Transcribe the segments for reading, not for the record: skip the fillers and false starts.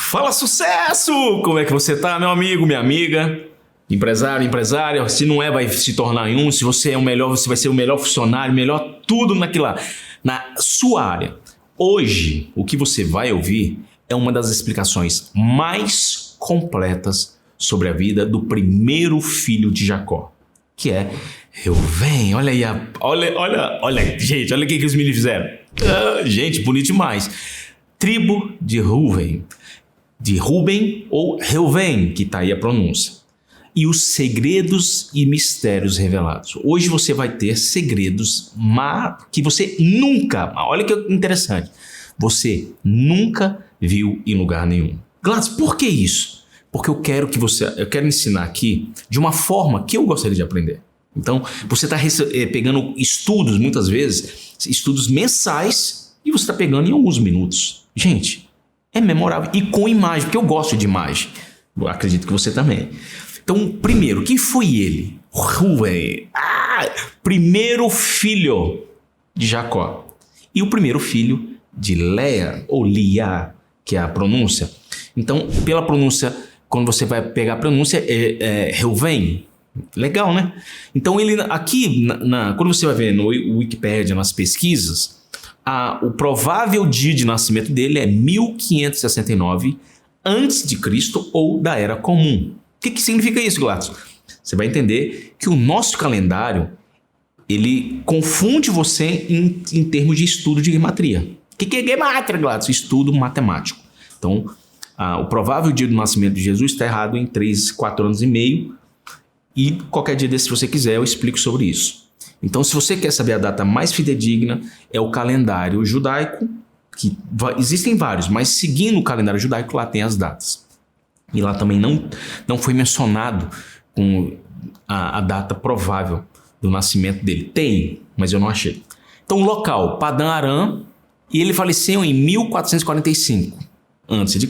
Fala sucesso! Como é que você tá, meu amigo, minha amiga? Empresário, empresária, se não é, vai se tornar em um. Se você é o melhor, você vai ser o melhor funcionário, melhor tudo na sua área. Hoje, o que você vai ouvir é uma das explicações mais completas sobre a vida do primeiro filho de Jacó, que é Reuven. Olha aí, olha, gente, olha o que os meninos fizeram. Gente, bonito demais. Tribo de Reuven ou Reuven, que está aí a pronúncia. E os segredos e mistérios revelados. Hoje você vai ter segredos que você nunca, olha que interessante, você nunca viu em lugar nenhum. Gladys, por que isso? Porque eu quero ensinar aqui de uma forma que eu gostaria de aprender. Então, você está pegando estudos, muitas vezes, estudos mensais, e você está pegando em alguns minutos. Gente, é memorável. E com imagem, porque eu gosto de imagem. Eu acredito que você também. Então, primeiro, quem foi ele? Reuven. Primeiro filho de Jacó. E o primeiro filho de Leia, ou Lia, que é a pronúncia. Então, pela pronúncia, quando você vai pegar a pronúncia, é Reuven. Legal, né? Então, ele aqui, quando você vai ver no Wikipedia, nas pesquisas, o provável dia de nascimento dele é 1569 a.C. ou da Era Comum. O que significa isso, Gladys? Você vai entender que o nosso calendário, ele confunde você em termos de estudo de gematria. O que é gematria, Gladys? Estudo matemático. Então, o provável dia do nascimento de Jesus está errado em 4 anos e meio. E qualquer dia desse, se você quiser, eu explico sobre isso. Então, se você quer saber a data mais fidedigna, é o calendário judaico, que existem vários, mas seguindo o calendário judaico, lá tem as datas. E lá também não foi mencionado com a data provável do nascimento dele. Tem, mas eu não achei. Então, local, Padã Aram, e ele faleceu em 1445 a.C.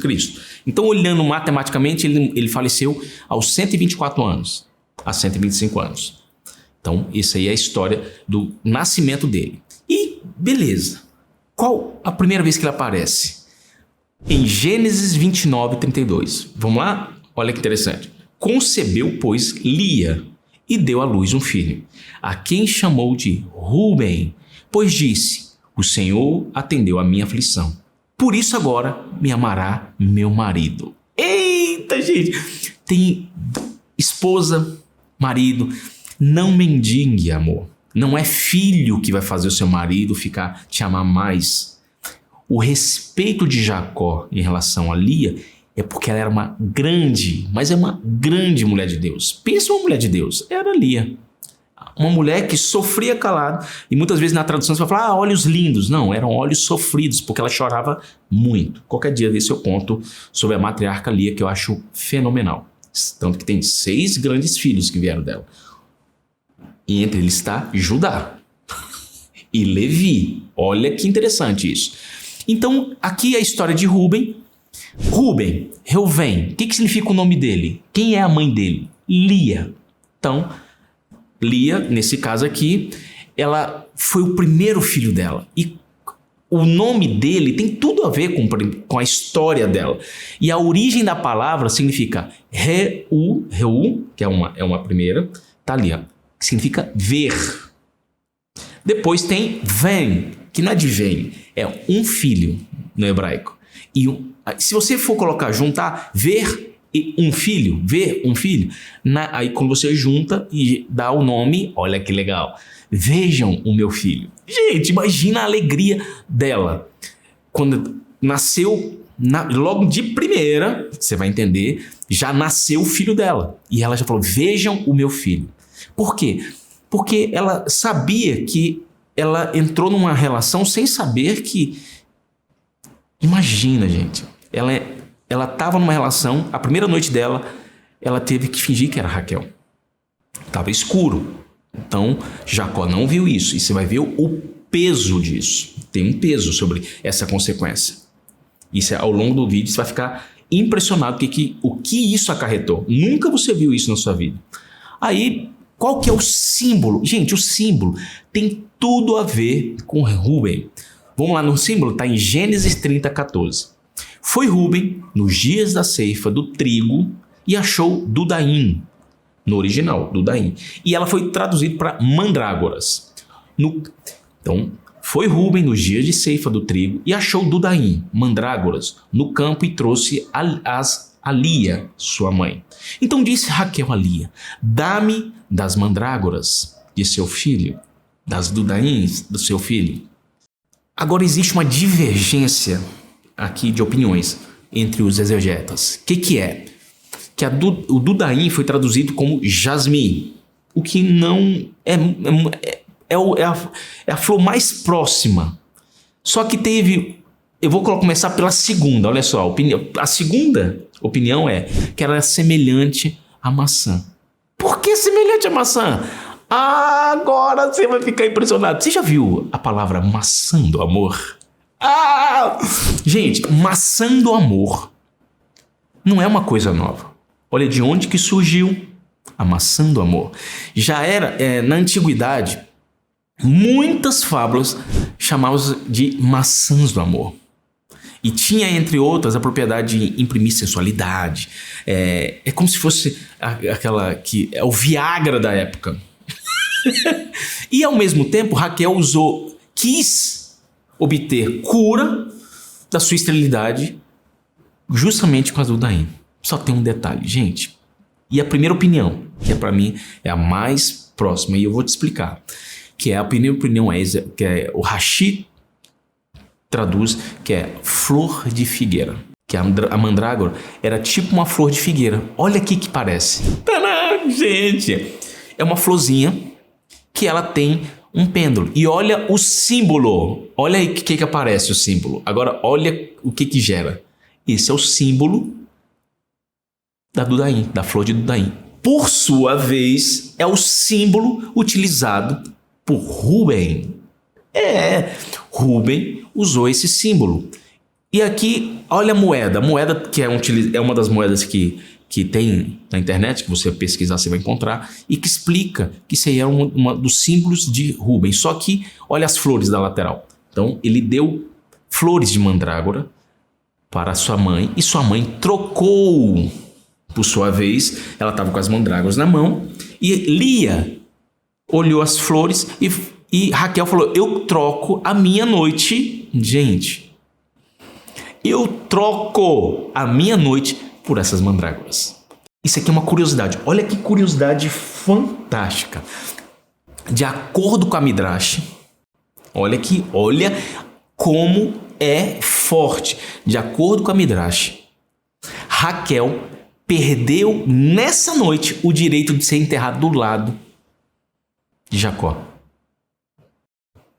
Então, olhando matematicamente, ele faleceu aos 124 anos, a 125 anos. Então, essa aí é a história do nascimento dele. E, beleza, qual a primeira vez que ele aparece? Em Gênesis 29, 32. Vamos lá? Olha que interessante. Concebeu, pois, Lia e deu à luz um filho, a quem chamou de Reuben, pois disse: o Senhor atendeu a minha aflição. Por isso agora me amará meu marido. Eita, gente! Tem esposa, marido. Não mendigue amor. Não é filho que vai fazer o seu marido te amar mais. O respeito de Jacó em relação a Lia é porque ela era uma grande mulher de Deus. Pensa uma mulher de Deus, era Lia. Uma mulher que sofria calado. E muitas vezes na tradução você vai falar, olhos lindos. Não, eram olhos sofridos, porque ela chorava muito. Qualquer dia desse eu conto sobre a matriarca Lia, que eu acho fenomenal. Tanto que tem 6 grandes filhos que vieram dela. E entre eles está Judá e Levi. Olha que interessante isso. Então, aqui é a história de Reuven. Reuven. O que significa o nome dele? Quem é a mãe dele? Lia. Então, Lia, nesse caso aqui, ela foi o primeiro filho dela. E o nome dele tem tudo a ver com a história dela. E a origem da palavra significa Reu, que é uma primeira, tá ali, ó, que significa ver. Depois tem Ven, que não é de vem, é um filho no hebraico. E se você for juntar ver um filho, aí quando você junta e dá o nome, olha que legal, vejam o meu filho. Gente, imagina a alegria dela. Quando nasceu, logo de primeira, você vai entender, já nasceu o filho dela. E ela já falou, vejam o meu filho. Por quê? Porque ela sabia que ela entrou numa relação sem saber que... Imagina, gente. Ela estava numa relação, a primeira noite dela, ela teve que fingir que era Raquel. Estava escuro. Então, Jacó não viu isso. E você vai ver o peso disso. Tem um peso sobre essa consequência. Isso ao longo do vídeo você vai ficar impressionado o que isso acarretou. Nunca você viu isso na sua vida. Aí, qual que é o símbolo? Gente, o símbolo tem tudo a ver com Reuben. Vamos lá no símbolo, está em Gênesis 30, 14. Foi Rúben, nos dias da ceifa do trigo, e achou Dudaim, no original, Dudaim. E ela foi traduzida para mandrágoras. Então, foi Rúben nos dias de ceifa do trigo e achou Dudaim, mandrágoras, no campo e trouxe a Lia, sua mãe. Então disse Raquel a Lia: dá-me das mandrágoras de seu filho, das Dudaíns do seu filho. Agora existe uma divergência aqui de opiniões entre os exegetas. O que é? Que o Dudaim foi traduzido como jasmim, o que não é a flor mais próxima. Só que eu vou começar pela segunda, olha só. A segunda opinião é que ela é semelhante à maçã. Por que semelhante à maçã? Agora você vai ficar impressionado. Você já viu a palavra maçã do amor? Gente, maçã do amor não é uma coisa nova. Olha de onde que surgiu a maçã do amor. Já era, na antiguidade, muitas fábulas chamavam de maçãs do amor. E tinha, entre outras, a propriedade de imprimir sensualidade. É como se fosse aquela que é o Viagra da época. E, ao mesmo tempo, Raquel quis obter cura da sua esterilidade justamente com a Dudaim. Só tem um detalhe, gente. E a primeira opinião, que para mim é a mais próxima, e eu vou te explicar. Que é a primeira opinião, que é o Rashi traduz, que é flor de figueira. Que a mandrágora era tipo uma flor de figueira. Olha aqui que parece. Tadã, gente! É uma florzinha que ela tem um pêndulo. E olha o símbolo. Olha aí o que aparece o símbolo. Agora olha o que gera. Esse é o símbolo da Dudaim, da flor de Dudaim. Por sua vez, é o símbolo utilizado por Rúben. Rúben usou esse símbolo. E aqui, olha a moeda. A moeda que é uma das moedas que tem na internet, que você pesquisar, você vai encontrar, e que explica que isso aí é um dos símbolos de Rúben. Só que, olha as flores da lateral. Então, ele deu flores de mandrágora para sua mãe, e sua mãe trocou, por sua vez, ela estava com as mandrágoras na mão, e Lia olhou as flores e Raquel falou: eu troco a minha noite, gente, eu troco a minha noite por essas mandrágoras. Isso aqui é uma curiosidade. Olha que curiosidade fantástica. De acordo com a Midrash, olha como é forte. De acordo com a Midrash, Raquel perdeu nessa noite o direito de ser enterrado do lado de Jacó.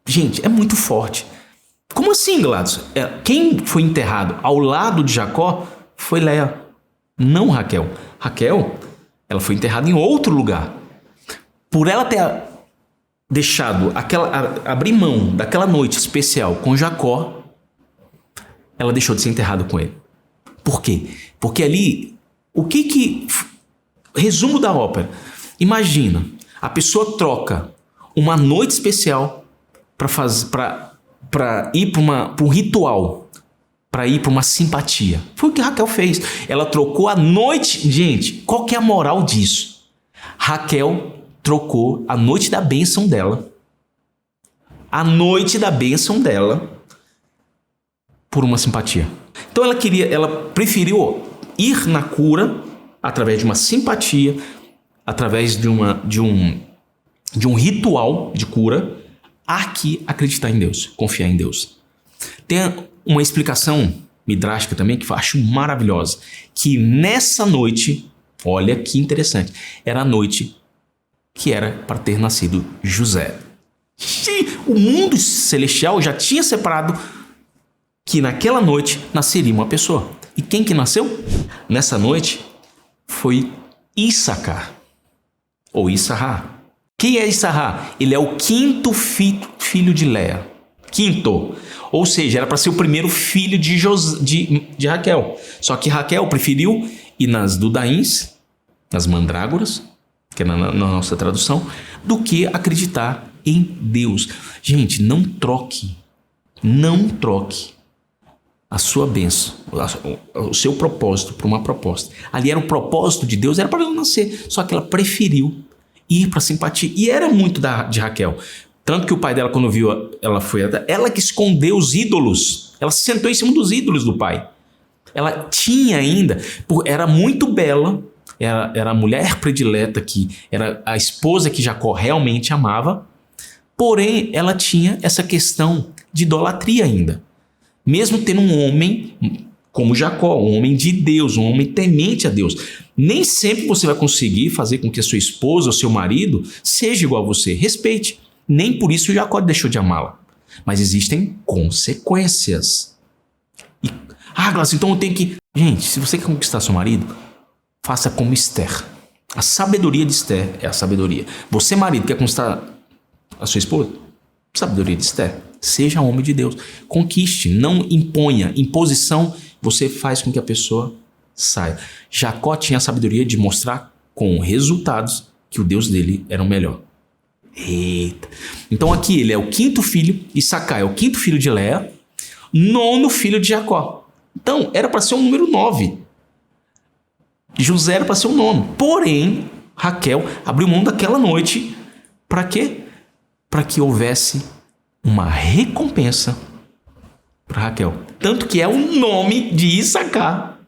Gente, é muito forte. Como assim, Gladys? Quem foi enterrado ao lado de Jacó foi Léa, não Raquel. Raquel, ela foi enterrada em outro lugar. Por ela ter deixado abrir mão daquela noite especial com Jacó, ela deixou de ser enterrada com ele. Por quê? Porque ali, resumo da ópera. Imagina, a pessoa troca uma noite especial para ir para um ritual, para ir para uma simpatia. Foi o que Raquel fez. Ela trocou a noite. Gente, qual que é a moral disso? Raquel trocou a noite da bênção dela, por uma simpatia. Então ela preferiu ir na cura através de uma simpatia, através de um ritual de cura, aqui acreditar em Deus, confiar em Deus. Tem uma explicação midrástica também que eu acho maravilhosa, que nessa noite, olha que interessante, era a noite que era para ter nascido José. O mundo celestial já tinha separado que naquela noite nasceria uma pessoa. E quem que nasceu? Nessa noite foi Issacar, ou Issarrá. Quem é Issarrá? Ele é o quinto filho de Léa. Quinto. Ou seja, era para ser o primeiro filho de Raquel. Só que Raquel preferiu ir nas Dudaíns, nas mandrágoras, que é na nossa tradução, do que acreditar em Deus. Gente, não troque a sua bênção, o seu propósito para uma proposta. Ali era o propósito de Deus, era para ela nascer. Só que ela preferiu ir para simpatia. E era muito de Raquel. Tanto que o pai dela, quando viu, ela que escondeu os ídolos. Ela se sentou em cima dos ídolos do pai. Ela tinha ainda, era muito bela, era a mulher predileta, que era a esposa que Jacó realmente amava. Porém, ela tinha essa questão de idolatria ainda. Mesmo tendo um homem como Jacó, um homem de Deus, um homem temente a Deus. Nem sempre você vai conseguir fazer com que a sua esposa ou seu marido seja igual a você. Respeite. Nem por isso Jacó deixou de amá-la. Mas existem consequências. Glaucio, então eu tenho que... Gente, se você quer conquistar seu marido, faça como Esther. A sabedoria de Esther é a sabedoria. Você, marido, quer conquistar a sua esposa? Sabedoria de Esther. Seja homem de Deus. Conquiste, não imponha. Imposição, você faz com que a pessoa saia. Jacó tinha a sabedoria de mostrar com resultados que o Deus dele era o melhor. Eita. Então aqui ele é o 5º filho, Issacar é o 5º filho de Léa, 9º filho de Jacó. Então era para ser um número 9. José era para ser o 9. Porém, Raquel abriu mão daquela noite. Para quê? Para que houvesse uma recompensa para Raquel. Tanto que é o nome de Issacar.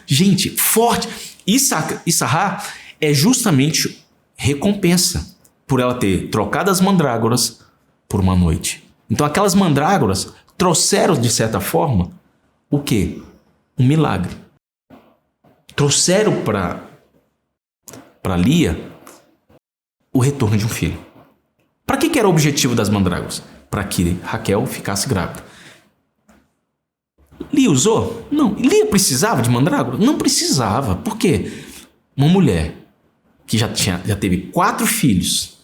Gente, forte. Issacar é justamente recompensa por ela ter trocado as mandrágoras por uma noite. Então aquelas mandrágoras trouxeram, de certa forma, o quê? Um milagre. Trouxeram para Lia o retorno de um filho. Para que era o objetivo das mandrágoras? Para que Raquel ficasse grávida. Lia usou? Não. Lia precisava de mandrágora? Não precisava. Por quê? Uma mulher que já teve 4 filhos.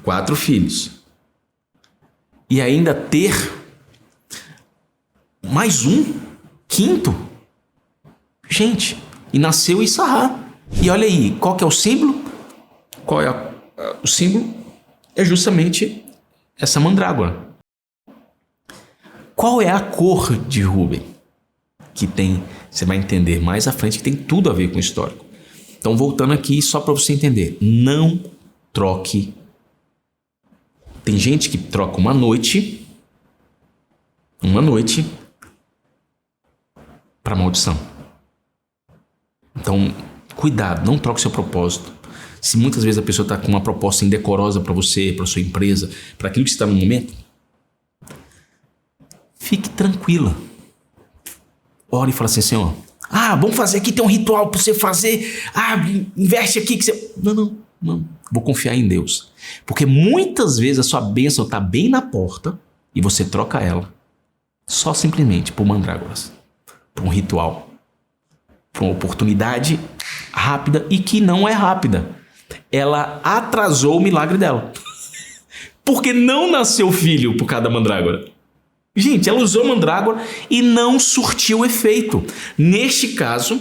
4 filhos. E ainda ter mais um 5º. Gente, e nasceu Issacar. E olha aí, qual que é o símbolo? Qual é o símbolo? É justamente essa mandrágora. Qual é a cor de Rúben? Que tem, você vai entender mais à frente, que tem tudo a ver com o histórico. Então, voltando aqui, só para você entender, não troque. Tem gente que troca uma noite para maldição. Então, cuidado, não troque seu propósito. Se muitas vezes a pessoa está com uma proposta indecorosa para você, para sua empresa, para aquilo que você está no momento, fique tranquila. Ore e fala assim, Senhor, vamos fazer aqui, tem um ritual para você fazer, investe aqui que você... Não, vou confiar em Deus. Porque muitas vezes a sua bênção está bem na porta e você troca ela só simplesmente por mandrágoras, por um ritual, por uma oportunidade rápida e que não é rápida. Ela atrasou o milagre dela. Porque não nasceu filho por causa da mandrágora. Gente, ela usou mandrágora e não surtiu efeito. Neste caso,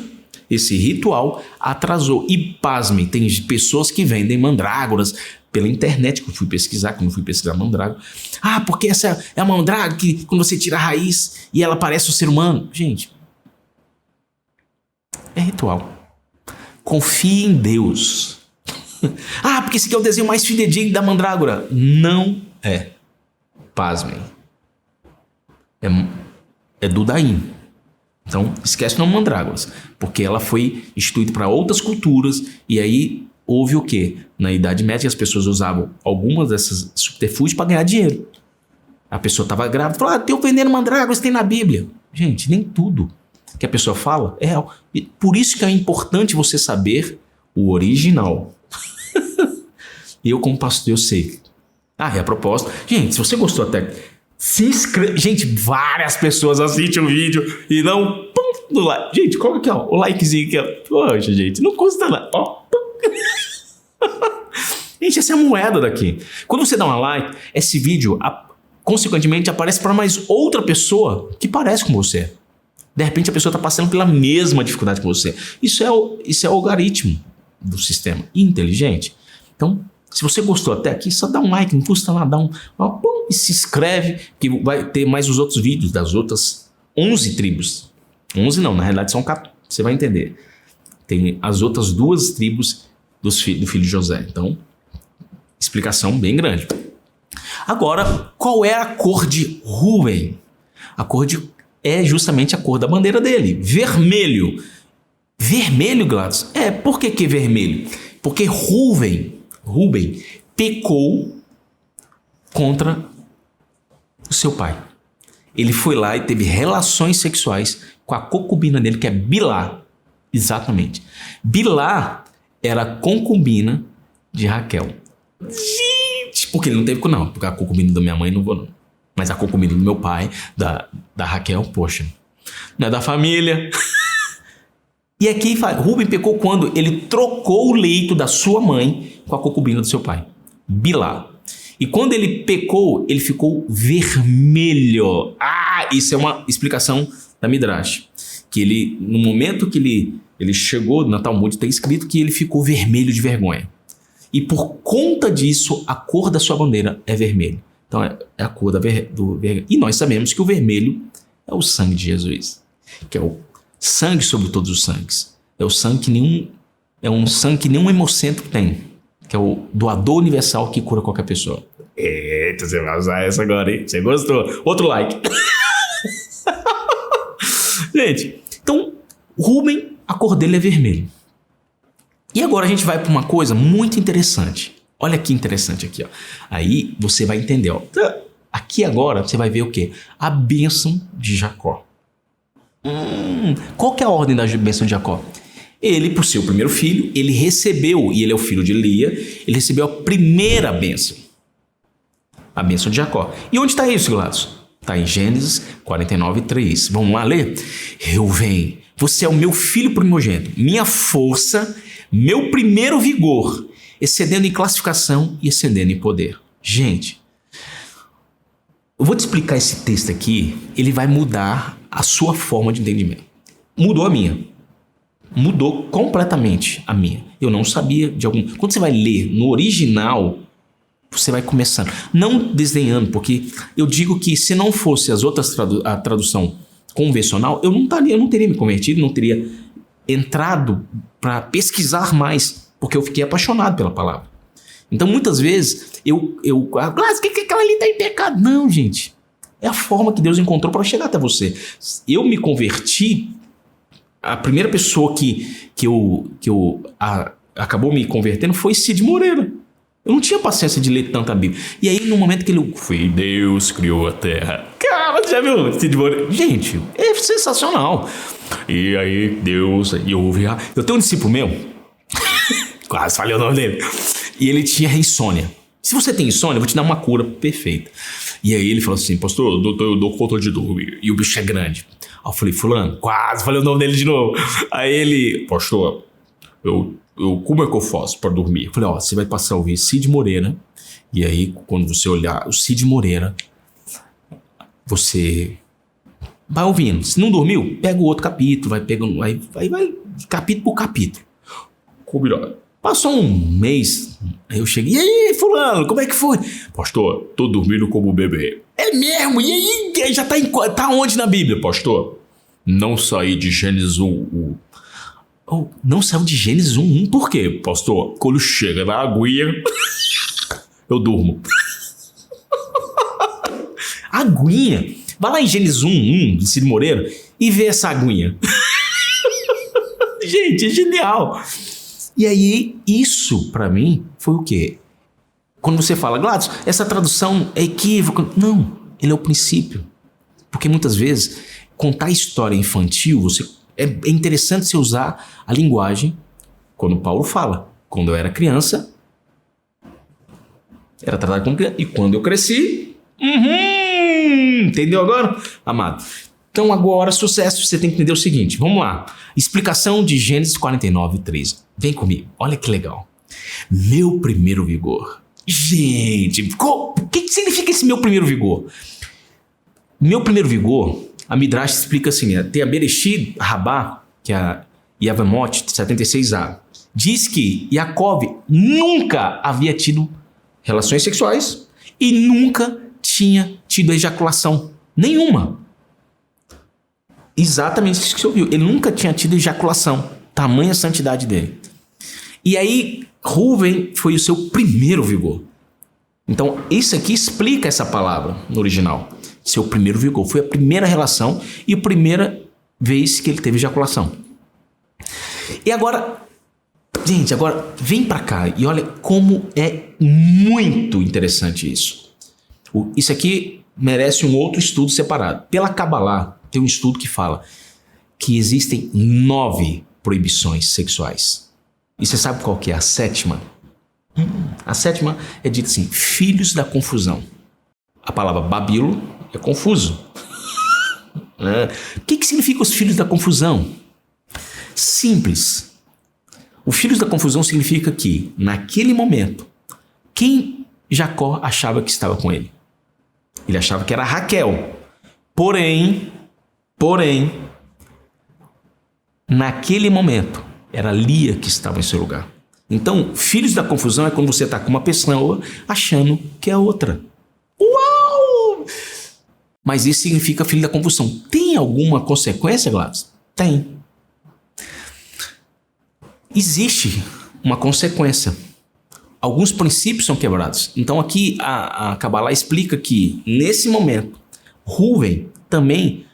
esse ritual atrasou. E pasmem, tem pessoas que vendem mandrágoras pela internet, que eu fui pesquisar, quando eu fui pesquisar mandrágora. Porque essa é a mandrágora que quando você tira a raiz e ela parece um ser humano. Gente, é ritual. Confie em Deus. Porque esse aqui é o desenho mais fidedigno da mandrágora. Não é. Pasmem. É Dudaim. Então, esquece o nome mandrágoras. Porque ela foi instituída para outras culturas. E aí, houve o quê? Na Idade Média, as pessoas usavam algumas dessas subterfúgios para ganhar dinheiro. A pessoa estava grávida e falou, tem vendendo mandrágoras, tem na Bíblia. Gente, nem tudo que a pessoa fala é real. E por isso que é importante você saber o original. E eu, como pastor, eu sei. É a proposta. Gente, se você gostou até... Se inscreve. Gente, várias pessoas assistem o vídeo e não... no like. Gente, coloca aqui, ó. O likezinho aqui, ó. Poxa, gente, não custa nada. Ó. Gente, essa é a moeda daqui. Quando você dá um like, esse vídeo, consequentemente, aparece para mais outra pessoa que parece com você. De repente, a pessoa está passando pela mesma dificuldade que você. Isso é o algoritmo do sistema inteligente. Então, Se você gostou até aqui, só dá um like, não custa nada, pum, e se inscreve, que vai ter mais os outros vídeos das outras 11 tribos. 11 não, na realidade são 14, você vai entender. Tem as outras 2 tribos do filho de José. Então, explicação bem grande. Agora, qual é a cor de Rúben? A cor é justamente a cor da bandeira dele, vermelho. Vermelho, Gladys? Por que vermelho? Porque Rúben pecou contra o seu pai. Ele foi lá e teve relações sexuais com a concubina dele, que é Bilhá. Exatamente. Bilhá era a concubina de Raquel. Gente, porque ele não teve não, porque a concubina da minha mãe não vou não. Mas a concubina do meu pai, da Raquel, poxa, não é da família. E aqui, Rúben pecou quando ele trocou o leito da sua mãe com a concubina do seu pai, Bilhá. E quando ele pecou, ele ficou vermelho. Isso é uma explicação da Midrash. Que ele, no momento que ele chegou na Talmud, está escrito que ele ficou vermelho de vergonha. E por conta disso, a cor da sua bandeira é vermelho. Então é a cor do vermelho. E nós sabemos que o vermelho é o sangue de Jesus, que é o sangue sobre todos os sangues. É o sangue um sangue que nenhum hemocentro tem, que é o doador universal que cura qualquer pessoa. Eita, você vai usar essa agora, hein? Você gostou? Outro like. Gente, então Rúben, a cor dele é vermelho. E agora a gente vai para uma coisa muito interessante. Olha que interessante aqui, ó. Aí você vai entender, ó. Aqui agora você vai ver o quê? A bênção de Jacó. Qual que é a ordem da bênção de Jacó? Ele, por ser o primeiro filho, ele recebeu, e ele é o filho de Lia, ele recebeu a primeira bênção. A bênção de Jacó. E onde está isso, Gladys? Está em Gênesis 49:3. Vamos lá ler? Reuven, você é o meu filho primogênito, minha força, meu primeiro vigor, excedendo em classificação e excedendo em poder. Gente, eu vou te explicar esse texto aqui, ele vai mudar a sua forma de entendimento. Mudou a minha. Mudou completamente a minha. Eu não sabia de algum... Quando você vai ler no original, você vai começando. Não desdenhando, porque eu digo que se não fosse as outras a tradução convencional, eu não teria me convertido, não teria entrado para pesquisar mais, porque eu fiquei apaixonado pela palavra. Então, muitas vezes, que aquela ali está em pecado. Não, gente. É a forma que Deus encontrou para chegar até você. Eu me converti, a primeira pessoa que acabou me convertendo foi Cid Moreira. Eu não tinha paciência de ler tanta Bíblia. E aí, no momento que ele... Foi Deus criou a terra. Cara, já viu Cid Moreira? Gente, é sensacional. E aí, Deus... Eu tenho um discípulo meu, quase falei o nome dele, e ele tinha insônia. Se você tem insônia, eu vou te dar uma cura perfeita. E aí ele falou assim, pastor, eu dou conta de dormir. E o bicho é grande. Aí eu falei, fulano, quase falei o nome dele de novo. Aí ele, pastor, como é que eu faço para dormir? Eu falei, você vai passar a ouvir Cid Moreira. E aí, quando você olhar o Cid Moreira, você vai ouvindo. Se não dormiu, pega o outro capítulo, vai pegando, vai capítulo por capítulo. Combinado. Passou um mês, aí eu cheguei, e aí, fulano, como é que foi? Pastor, tô dormindo como bebê. É mesmo? E aí, já tá onde na Bíblia, pastor? Não saí de Gênesis 1. Não saiu de Gênesis 1? Por quê, pastor? Quando chega na aguinha, eu durmo. Aguinha? Vai lá em Gênesis 1, de Cid Moreira, e vê essa aguinha. Gente, é genial. E aí, isso pra mim foi o quê? Quando você fala, Gladys, essa tradução é equívoca. Não, ele é o princípio. Porque muitas vezes, contar história infantil, é interessante você usar a linguagem, quando Paulo fala. Quando eu era criança, era tratado como criança. E quando eu cresci, entendeu agora, amado? Então agora, sucesso, você tem que entender o seguinte, vamos lá. Explicação de Gênesis 49:3. Vem comigo, olha que legal. Meu primeiro vigor. Gente, o que significa esse meu primeiro vigor? Meu primeiro vigor, a Midrash explica assim, tem a Bereshit Rabá, que é a Yavamot 76a. diz que Jacó nunca havia tido relações sexuais e nunca tinha tido ejaculação nenhuma. Exatamente isso que você ouviu. Ele nunca tinha tido ejaculação. Tamanha santidade dele. E aí, Rúben foi o seu primeiro vigor. Então, isso aqui explica essa palavra no original. Seu primeiro vigor. Foi a primeira relação e a primeira vez que ele teve ejaculação. E agora, gente, agora vem pra cá e olha como é muito interessante isso. Isso aqui merece um outro estudo separado. Pela Cabalá, tem um estudo que fala que existem 9 proibições sexuais. E você sabe qual que é a 7ª? A 7ª é dita assim, filhos da confusão. A palavra babilo é confuso. O que significa os filhos da confusão? Simples. Os filhos da confusão significa que, naquele momento, quem Jacó achava que estava com ele? Ele achava que era Raquel. Porém, naquele momento, era Lia que estava em seu lugar. Então, filhos da confusão é quando você está com uma pessoa achando que é outra. Uau! Mas isso significa filho da confusão. Tem alguma consequência, Gladys? Tem. Existe uma consequência. Alguns princípios são quebrados. Então aqui a Cabalá explica que, nesse momento, Rúben também,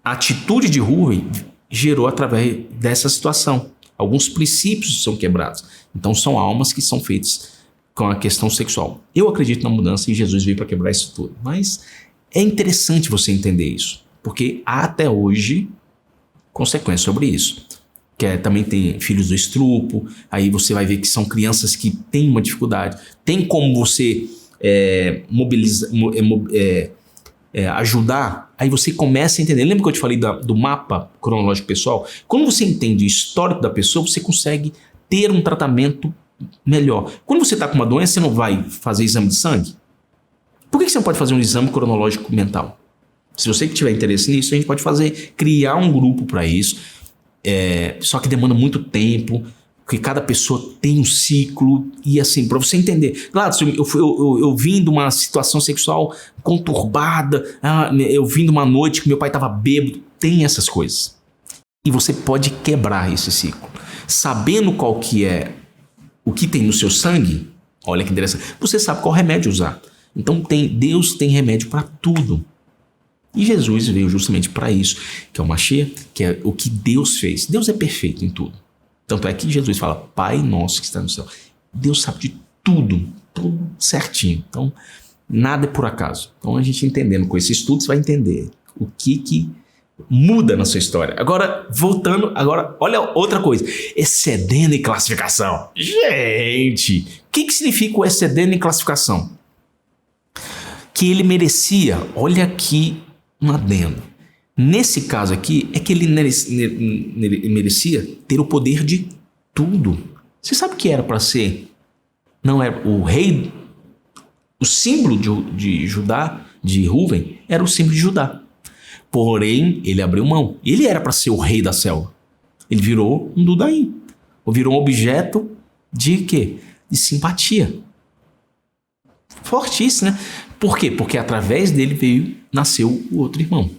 a atitude de Rúben gerou através dessa situação. Alguns princípios são quebrados. Então são almas que são feitas com a questão sexual. Eu acredito na mudança e Jesus veio para quebrar isso tudo. Mas é interessante você entender isso. Porque há até hoje consequências sobre isso. Também tem filhos do estrupo, aí você vai ver que são crianças que têm uma dificuldade. Tem como você ajudar, aí você começa a entender. Lembra que eu te falei do mapa cronológico pessoal? Quando você entende o histórico da pessoa, você consegue ter um tratamento melhor. Quando você está com uma doença, você não vai fazer exame de sangue? Por que você não pode fazer um exame cronológico mental? Se você tiver interesse nisso, a gente pode criar um grupo para isso. Só que demanda muito tempo, porque cada pessoa tem um ciclo, e assim, para você entender. Claro, eu vim de uma situação sexual conturbada, eu vim de uma noite que meu pai estava bêbado, tem essas coisas. E você pode quebrar esse ciclo. Sabendo qual que é o que tem no seu sangue, olha que interessante, você sabe qual remédio usar. Então Deus tem remédio para tudo. E Jesus veio justamente para isso, que é o Mashiach, que é o que Deus fez. Deus é perfeito em tudo. Tanto é que Jesus fala, Pai nosso que está no céu. Deus sabe de tudo certinho. Então, nada é por acaso. Então, a gente entendendo com esse estudo, você vai entender o que muda na sua história. Agora, voltando, olha outra coisa. Excedendo em classificação. Gente, o que significa o excedendo em classificação? Que ele merecia, olha aqui, um adendo. Nesse caso aqui, é que ele merecia ter o poder de tudo. Você sabe o que era para ser? Não era o rei, o símbolo de Judá, de Rúben, era o símbolo de Judá. Porém, ele abriu mão. Ele era para ser o rei da selva. Ele virou um Dudaim. Ou virou um objeto de quê? De simpatia. Fortíssimo, né? Por quê? Porque através dele nasceu o outro irmão.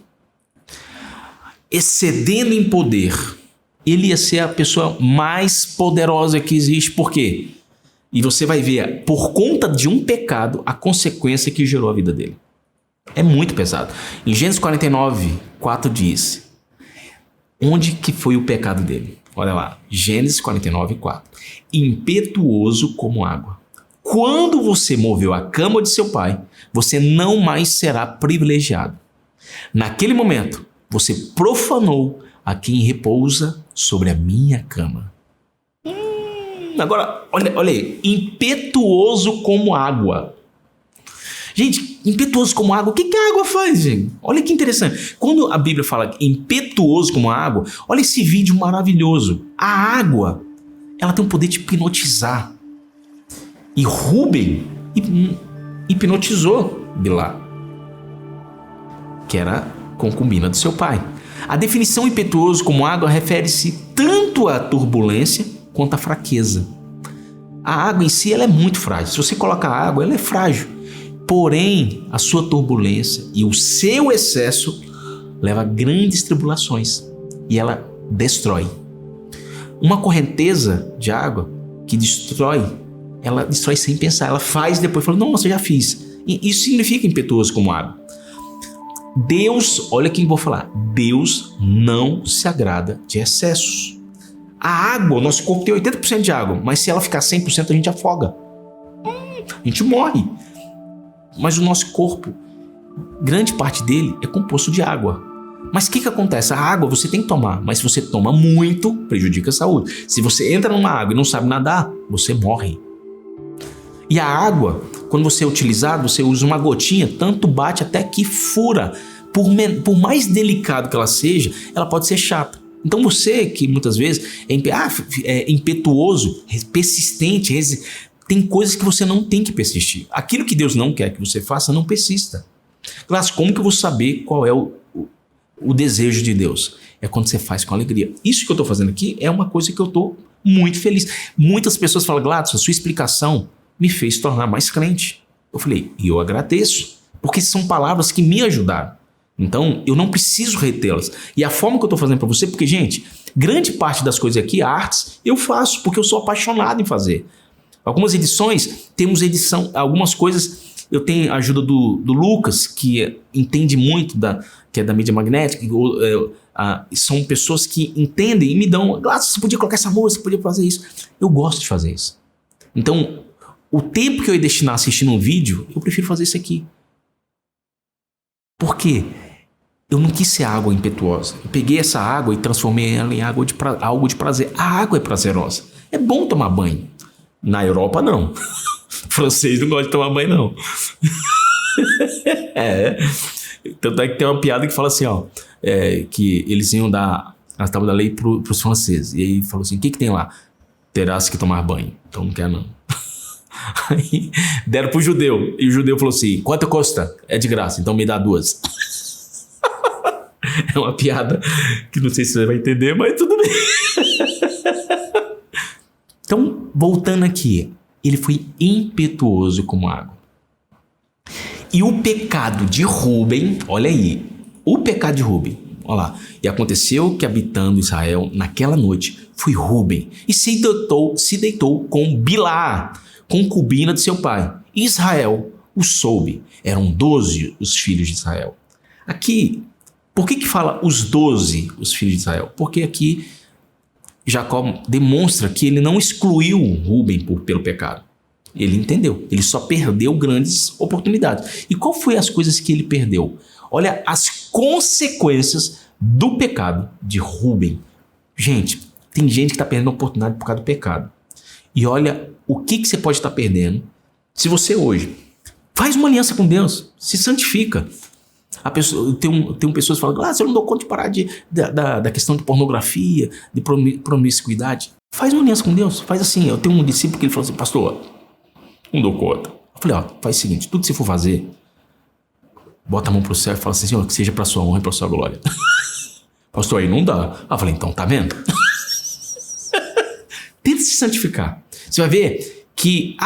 Excedendo em poder, ele ia ser a pessoa mais poderosa que existe. Por quê? E você vai ver, por conta de um pecado, a consequência que gerou a vida dele. É muito pesado. Em Gênesis 49:4 diz, onde que foi o pecado dele? Olha lá, Gênesis 49:4. Impetuoso como água. Quando você moveu a cama de seu pai, você não mais será privilegiado. Naquele momento, você profanou a quem repousa sobre a minha cama. Agora, olha aí. Impetuoso como água. Gente, impetuoso como água. O que a água faz, gente? Olha que interessante. Quando a Bíblia fala impetuoso como água, olha esse vídeo maravilhoso. A água, ela tem o poder de hipnotizar. E Rúben hipnotizou Bilá, que era concubina do seu pai. A definição impetuoso como água refere-se tanto à turbulência quanto à fraqueza. A água em si ela é muito frágil. Se você coloca água, ela é frágil. Porém, a sua turbulência e o seu excesso leva a grandes tribulações e ela destrói. Uma correnteza de água que destrói, ela destrói sem pensar. Ela faz e depois fala, nossa, eu já fiz. E isso significa impetuoso como água. Deus, olha quem vou falar, Deus não se agrada de excessos. A água, o nosso corpo tem 80% de água, mas se ela ficar 100% a gente afoga. A gente morre. Mas o nosso corpo, grande parte dele é composto de água. Mas o que acontece? A água você tem que tomar, mas se você toma muito, prejudica a saúde. Se você entra numa água e não sabe nadar, você morre. E a água, quando você é utilizado, você usa uma gotinha, tanto bate até que fura. Por mais delicado que ela seja, ela pode ser chata. Então você que muitas vezes é impetuoso, persistente, tem coisas que você não tem que persistir. Aquilo que Deus não quer que você faça, não persista. Mas como que eu vou saber qual é o desejo de Deus? É quando você faz com alegria. Isso que eu estou fazendo aqui é uma coisa que eu estou muito feliz. Muitas pessoas falam, Gladson, a sua explicação me fez tornar mais crente. Eu falei, e eu agradeço, porque são palavras que me ajudaram. Então, eu não preciso retê-las. E a forma que eu estou fazendo para você, porque, gente, grande parte das coisas aqui, artes, eu faço, porque eu sou apaixonado em fazer. Algumas edições, temos edição, algumas coisas, eu tenho a ajuda do Lucas, que entende muito, que é da mídia magnética, são pessoas que entendem e me dão, você podia colocar essa música, você podia fazer isso. Eu gosto de fazer isso. Então, o tempo que eu ia destinar assistindo um vídeo, eu prefiro fazer isso aqui. Por quê? Eu não quis ser água impetuosa. Eu peguei essa água e transformei ela em algo de prazer. A água é prazerosa. É bom tomar banho. Na Europa, não. Francês não gosta de tomar banho, não. Tanto é que tem uma piada que fala assim, que eles iam dar a tábua da lei para os franceses. E aí falou assim, o que tem lá? Terás que tomar banho. Então não quer, não. Aí deram pro judeu. E o judeu falou assim, quanto custa? É de graça, então me dá 2. É uma piada que não sei se você vai entender, mas tudo bem. Então, voltando aqui, ele foi impetuoso como água. E o pecado de Rúben, olha aí, o pecado de Rúben, olha lá. E aconteceu que habitando Israel naquela noite foi Rúben e se deitou com Bilá, concubina de seu pai. Israel o soube. Eram 12 os filhos de Israel. Aqui, por que fala os 12 os filhos de Israel? Porque aqui Jacó demonstra que ele não excluiu Rúben pelo pecado. Ele entendeu. Ele só perdeu grandes oportunidades. E qual foi as coisas que ele perdeu? Olha as consequências do pecado de Rúben. Gente, tem gente que está perdendo a oportunidade por causa do pecado. E olha o que você pode estar perdendo se você hoje faz uma aliança com Deus, se santifica. Tem pessoas que falam, eu não dou conta de parar da questão de pornografia, de promiscuidade. Faz uma aliança com Deus, faz assim. Eu tenho um discípulo que ele falou assim, pastor, não dou conta. Eu falei, faz o seguinte, tudo que você for fazer, bota a mão pro céu e fala assim, Senhor, que seja pra sua honra e pra sua glória. Pastor, aí não dá. Eu falei, então, tá vendo? Tenta se santificar. Você vai ver que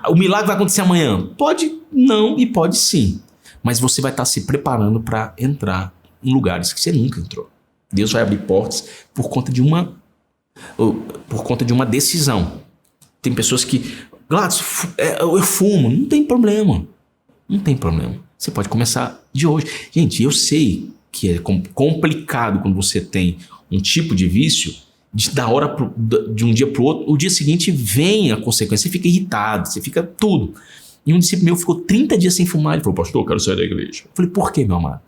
o milagre vai acontecer amanhã. Pode não e pode sim. Mas você vai estar se preparando para entrar em lugares que você nunca entrou. Deus vai abrir portas por conta de uma decisão. Tem pessoas que, Gladson, eu fumo. Não tem problema. Não tem problema. Você pode começar de hoje. Gente, eu sei que é complicado quando você tem um tipo de vício, de um dia para o outro, o dia seguinte vem a consequência, você fica irritado, você fica tudo. E um discípulo meu ficou 30 dias sem fumar, ele falou, pastor, eu quero sair da igreja. Eu falei, por quê, meu amado?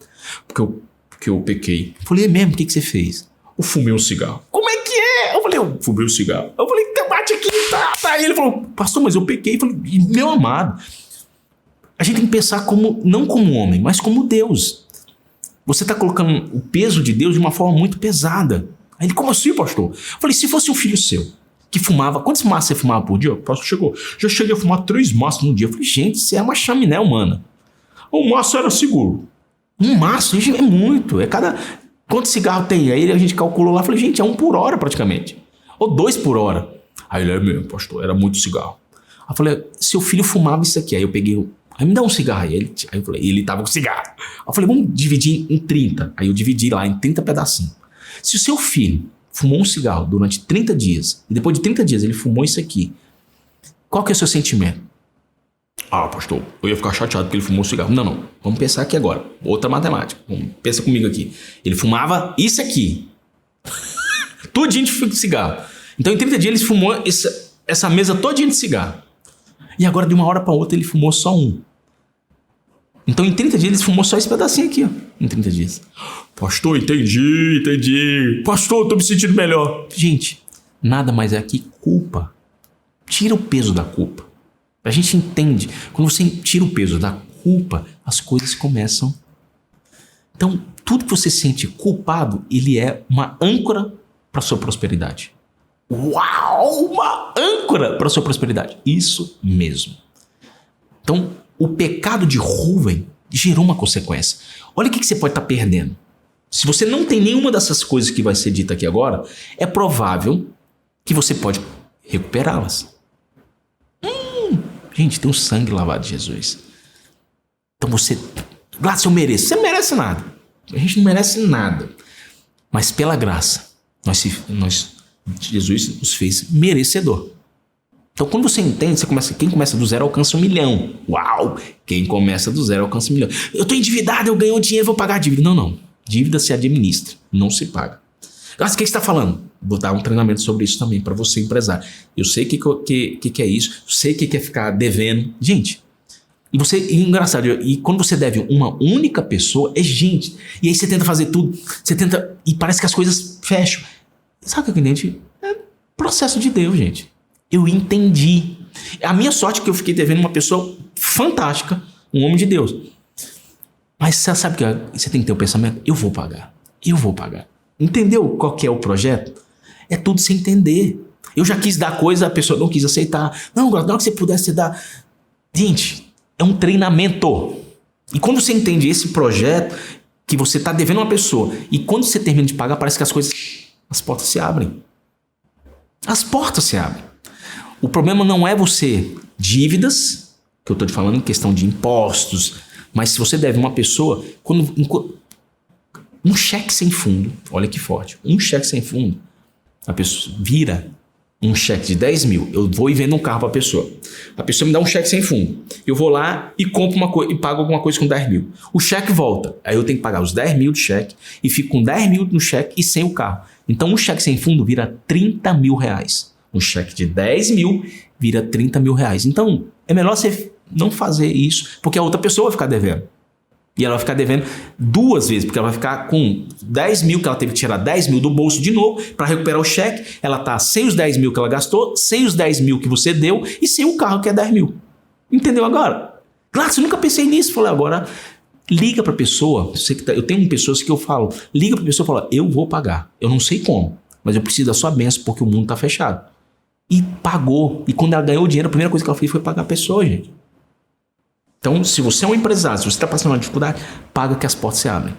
Porque eu pequei. Eu falei, é mesmo? O que você fez? Eu fumei um cigarro. Como é que é? Eu falei, eu fumei um cigarro. Eu falei, bate aqui, tá. Ele falou, pastor, mas eu pequei. Eu falei, meu amado, a gente tem que pensar não como homem, mas como Deus. Você está colocando o peso de Deus de uma forma muito pesada. Aí ele, como assim, pastor? Eu falei, se fosse um filho seu que fumava, quantos maços você fumava por dia? O pastor já cheguei a fumar 3 maços no dia. Eu falei, gente, isso é uma chaminé humana. Um maço era seguro. Um maço é muito. Quanto cigarro tem? Aí a gente calculou lá, falei, gente, é 1 por hora praticamente. Ou 2 por hora. Aí ele, é mesmo, pastor, era muito cigarro. Aí eu falei, seu filho fumava isso aqui. Aí eu peguei, aí me dá um cigarro. Aí eu falei, ele tava com cigarro. Aí eu falei, vamos dividir em 30. Aí eu dividi lá em 30 pedacinhos. Se o seu filho fumou um cigarro durante 30 dias, e depois de 30 dias ele fumou isso aqui, qual que é o seu sentimento? Ah, pastor, eu ia ficar chateado porque ele fumou um cigarro. Não, vamos pensar aqui agora. Outra matemática. Pensa comigo aqui. Ele fumava isso aqui. Tudinho de cigarro. Então em 30 dias ele fumou essa mesa todinha de cigarro. E agora de uma hora para outra ele fumou só um. Então em 30 dias ele fumou só esse pedacinho aqui, ó. Em 30 dias. Pastor, entendi. Pastor, eu tô me sentindo melhor. Gente, nada mais é que culpa. Tira o peso da culpa. A gente entende. Quando você tira o peso da culpa, as coisas começam. Então, tudo que você sente culpado, ele é uma âncora para sua prosperidade. Uau! Uma âncora para sua prosperidade. Isso mesmo. Então, o pecado de Rúben gerou uma consequência. Olha o que você pode estar perdendo. Se você não tem nenhuma dessas coisas que vai ser dita aqui agora, é provável que você pode recuperá-las. Gente, tem um sangue lavado de Jesus. Então você... Graça, eu mereço. Você não merece nada. A gente não merece nada. Mas pela graça, Jesus nos fez merecedor. Então quando você entende, quem começa do zero alcança 1 milhão. Uau! Quem começa do zero alcança 1 milhão. Eu estou endividado, eu ganho dinheiro, vou pagar a dívida. Não. Dívida se administra, não se paga. Graça, o que você está falando? Vou dar um treinamento sobre isso também para você, empresário. Eu sei o que é isso, eu sei o que é ficar devendo. Gente, engraçado, e quando você deve uma única pessoa, é gente. E aí você tenta fazer tudo, e parece que as coisas fecham. Sabe o que eu entendi? É processo de Deus, gente. Eu entendi. A minha sorte é que eu fiquei devendo uma pessoa fantástica, um homem de Deus. Mas você sabe que você tem que ter o pensamento, eu vou pagar. Entendeu qual que é o projeto? É tudo sem entender. Eu já quis dar coisa, a pessoa não quis aceitar. Não, na hora que você pudesse dar... Gente, é um treinamento. E quando você entende esse projeto, que você está devendo uma pessoa, e quando você termina de pagar, parece que as portas se abrem. As portas se abrem. O problema não é você... Dívidas, que eu estou te falando em questão de impostos, mas se você deve uma pessoa... Um cheque sem fundo, olha que forte, um cheque sem fundo, a pessoa vira um cheque de 10 mil, eu vou e vendo um carro para a pessoa me dá um cheque sem fundo, eu vou lá e compro uma coisa e pago alguma coisa com 10 mil, o cheque volta, aí eu tenho que pagar os 10 mil de cheque e fico com 10 mil no cheque e sem o carro, então um cheque sem fundo vira 30 mil reais, um cheque de 10 mil vira 30 mil reais, então é melhor você não fazer isso, porque a outra pessoa vai ficar devendo. E ela vai ficar devendo 2 vezes, porque ela vai ficar com 10 mil, que ela teve que tirar 10 mil do bolso de novo para recuperar o cheque. Ela tá sem os 10 mil que ela gastou, sem os 10 mil que você deu e sem o carro que é 10 mil. Entendeu agora? Claro, eu nunca pensei nisso. Falei, agora liga para a pessoa. Eu tenho pessoas que eu falo, liga para a pessoa e fala, eu vou pagar. Eu não sei como, mas eu preciso da sua bênção porque o mundo tá fechado. E pagou. E quando ela ganhou o dinheiro, a primeira coisa que ela fez foi pagar a pessoa, gente. Então, se você é um empresário, se você está passando uma dificuldade, paga que as portas se abrem.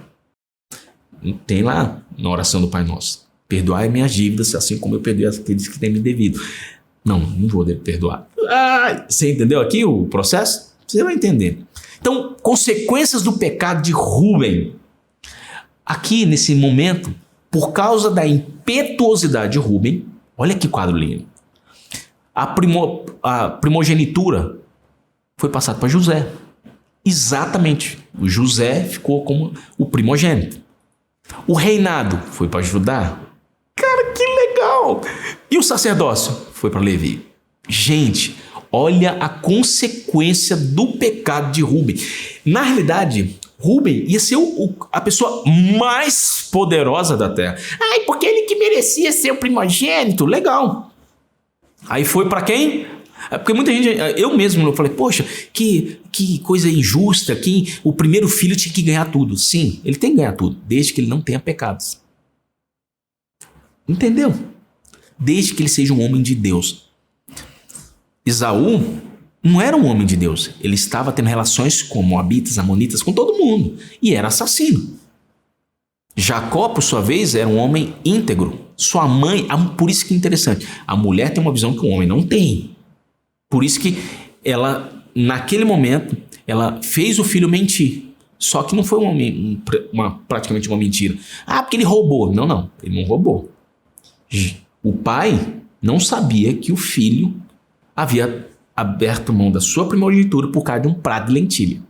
Tem lá na oração do Pai Nosso. Perdoai minhas dívidas, assim como eu perdoei aqueles que têm me devido. Não vou perdoar. Você entendeu aqui o processo? Você vai entender. Então, consequências do pecado de Rúben. Aqui, nesse momento, por causa da impetuosidade de Rúben, olha que quadro lindo. A primogenitura foi passado para José. Exatamente. O José ficou como o primogênito. O reinado foi para Judá. Cara, que legal! E o sacerdócio foi para Levi. Gente, olha a consequência do pecado de Rúben. Na realidade, Rúben ia ser a pessoa mais poderosa da terra. Porque ele que merecia ser o primogênito. Legal. Aí foi para quem? Porque muita gente, eu mesmo, eu falei, poxa, que coisa injusta, que o primeiro filho tinha que ganhar tudo. Sim, ele tem que ganhar tudo, desde que ele não tenha pecados. Entendeu? Desde que ele seja um homem de Deus. Esaú não era um homem de Deus, ele estava tendo relações com moabitas, amonitas, com todo mundo, e era assassino. Jacó, por sua vez, era um homem íntegro. Sua mãe, por isso que é interessante, a mulher tem uma visão que o homem não tem. Por isso que ela, naquele momento, ela fez o filho mentir. Só que não foi praticamente uma mentira. Porque ele roubou. Não, ele não roubou. O pai não sabia que o filho havia aberto mão da sua primogenitura por causa de um prato de lentilha.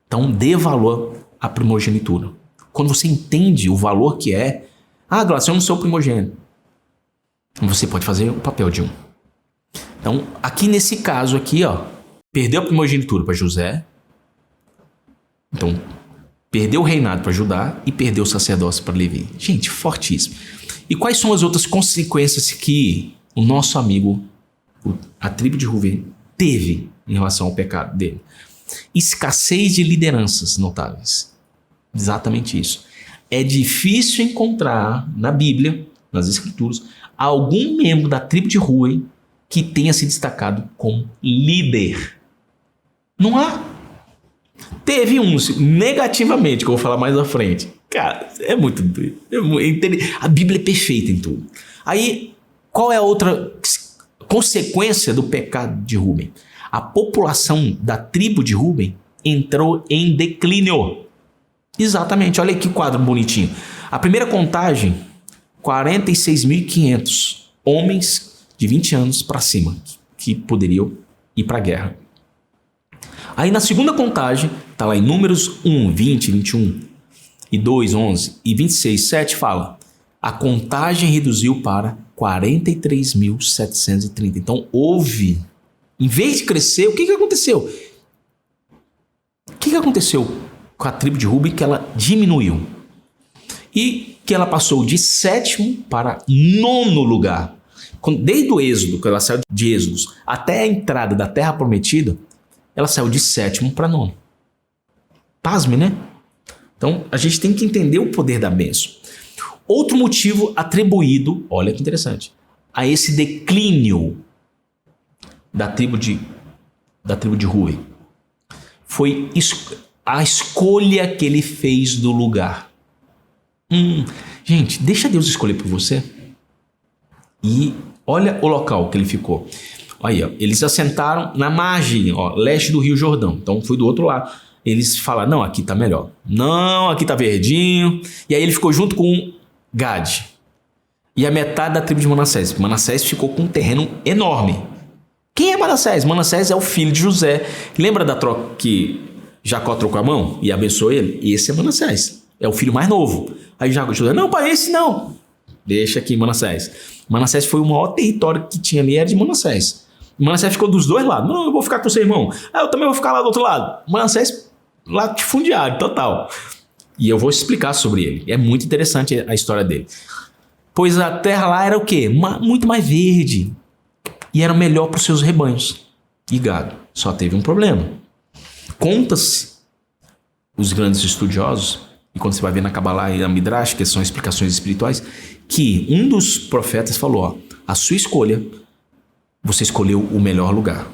Então, dê valor à primogenitura. Quando você entende o valor que é, Glaucio, eu não sou primogênito. Você pode fazer o papel de um. Então, aqui nesse caso aqui, perdeu a primogenitura para José. Então, perdeu o reinado para Judá e perdeu o sacerdócio para Levi. Gente, fortíssimo. E quais são as outras consequências que o nosso amigo, a tribo de Rúben, teve em relação ao pecado dele? Escassez de lideranças notáveis. Exatamente isso. É difícil encontrar na Bíblia, nas Escrituras, algum membro da tribo de Rúben que tenha se destacado como líder. Não há. Teve uns negativamente, que eu vou falar mais à frente. Cara, é muito doido. A Bíblia é perfeita em tudo. Aí, qual é a outra consequência do pecado de Rúben? A população da tribo de Rúben entrou em declínio. Exatamente, olha que quadro bonitinho. A primeira contagem, 46.500 homens de 20 anos para cima que poderiam ir para a guerra. Aí na segunda contagem, está lá em Números 1, 20, 21, e 2, 11, e 26, 7, fala: a contagem reduziu para 43.730. Então houve, em vez de crescer, o que aconteceu? O que aconteceu com a tribo de Rúben? Que ela diminuiu. E que ela passou de 7º para 9º lugar. Desde o Êxodo, que ela saiu de Êxodos, até a entrada da Terra Prometida, ela saiu de 7º para 9º. Pasme, né? Então, a gente tem que entender o poder da bênção. Outro motivo atribuído, olha que interessante, a esse declínio da tribo de Rúben foi a escolha que ele fez do lugar. Gente, deixa Deus escolher por você. E olha o local que ele ficou. Aí, eles assentaram na margem, leste do Rio Jordão. Então, foi do outro lado. Eles falaram, não, aqui tá melhor. Não, aqui tá verdinho. E aí ele ficou junto com Gade. E a metade da tribo de Manassés. Manassés ficou com um terreno enorme. Quem é Manassés? Manassés é o filho de José. Lembra da troca que Jacó trocou a mão e abençoou ele? Esse é Manassés. É o filho mais novo. Aí José, não, pai, esse não. Deixa aqui Manassés. Manassés foi o maior território que tinha ali, era de Manassés. Manassés ficou dos dois lados. Não, eu vou ficar com seu irmão. Eu também vou ficar lá do outro lado. Manassés latifundiário, total. E eu vou explicar sobre ele. É muito interessante a história dele. Pois a terra lá era o quê? Muito mais verde. E era melhor para os seus rebanhos e gado. Só teve um problema. Conta-se, os grandes estudiosos, e quando você vai ver na Kabbalah e na Midrash, que são explicações espirituais, que um dos profetas falou, a sua escolha, você escolheu o melhor lugar.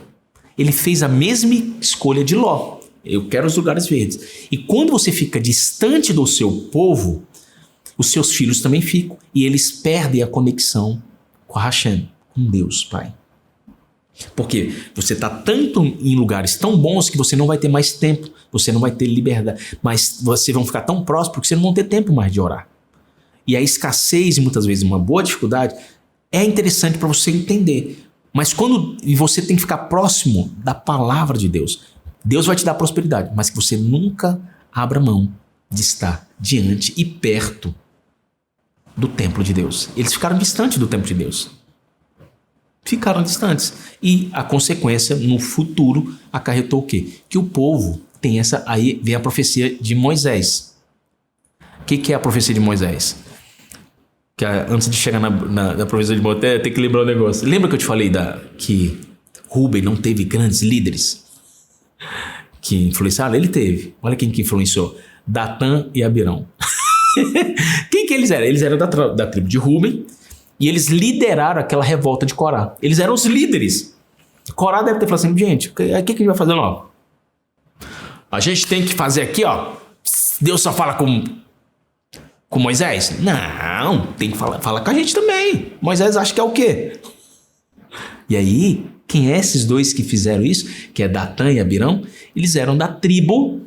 Ele fez a mesma escolha de Ló. Eu quero os lugares verdes. E quando você fica distante do seu povo, os seus filhos também ficam. E eles perdem a conexão com Hashem, com Deus, Pai. Porque você está tanto em lugares tão bons que você não vai ter mais tempo, você não vai ter liberdade, mas vocês vão ficar tão próximos porque vocês não vão ter tempo mais de orar. E a escassez, e muitas vezes uma boa dificuldade, é interessante para você entender. Mas quando você tem que ficar próximo da palavra de Deus, Deus vai te dar prosperidade, mas que você nunca abra mão de estar diante e perto do templo de Deus. Eles ficaram distantes do templo de Deus. Ficaram distantes. E a consequência, no futuro, acarretou o quê? Que o povo tem essa... Aí vem a profecia de Moisés. O que é a profecia de Moisés? Que antes de chegar na profecia de Moisés, tem que lembrar um negócio. Lembra que eu te falei que Rúben não teve grandes líderes que influenciaram? Ele teve. Olha quem que influenciou. Datã e Abirão. Quem que eles eram? Eles eram da tribo de Rúben. E eles lideraram aquela revolta de Corá. Eles eram os líderes. Corá deve ter falado assim, gente, o que a gente vai fazer não? A gente tem que fazer aqui, Deus só fala com Com Moisés? Não, tem que falar com a gente também. Moisés acha que é o quê? E aí, quem é esses dois que fizeram isso? Que é Datã e Abirão? Eles eram da tribo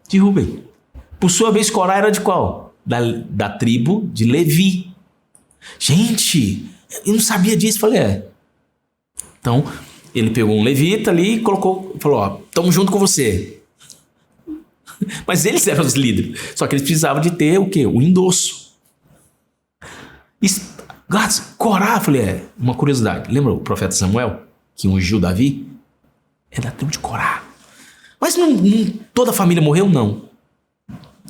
de Rúben. Por sua vez, Corá era de qual? Da tribo de Levi. Gente, eu não sabia disso. Falei, Então, ele pegou um levita ali e falou, estamos junto com você. Mas eles eram os líderes. Só que eles precisavam de ter o quê? O endosso. Corá, falei, uma curiosidade. Lembra o profeta Samuel, que ungiu Davi? É da tribo de Corá. Mas não toda a família morreu, não.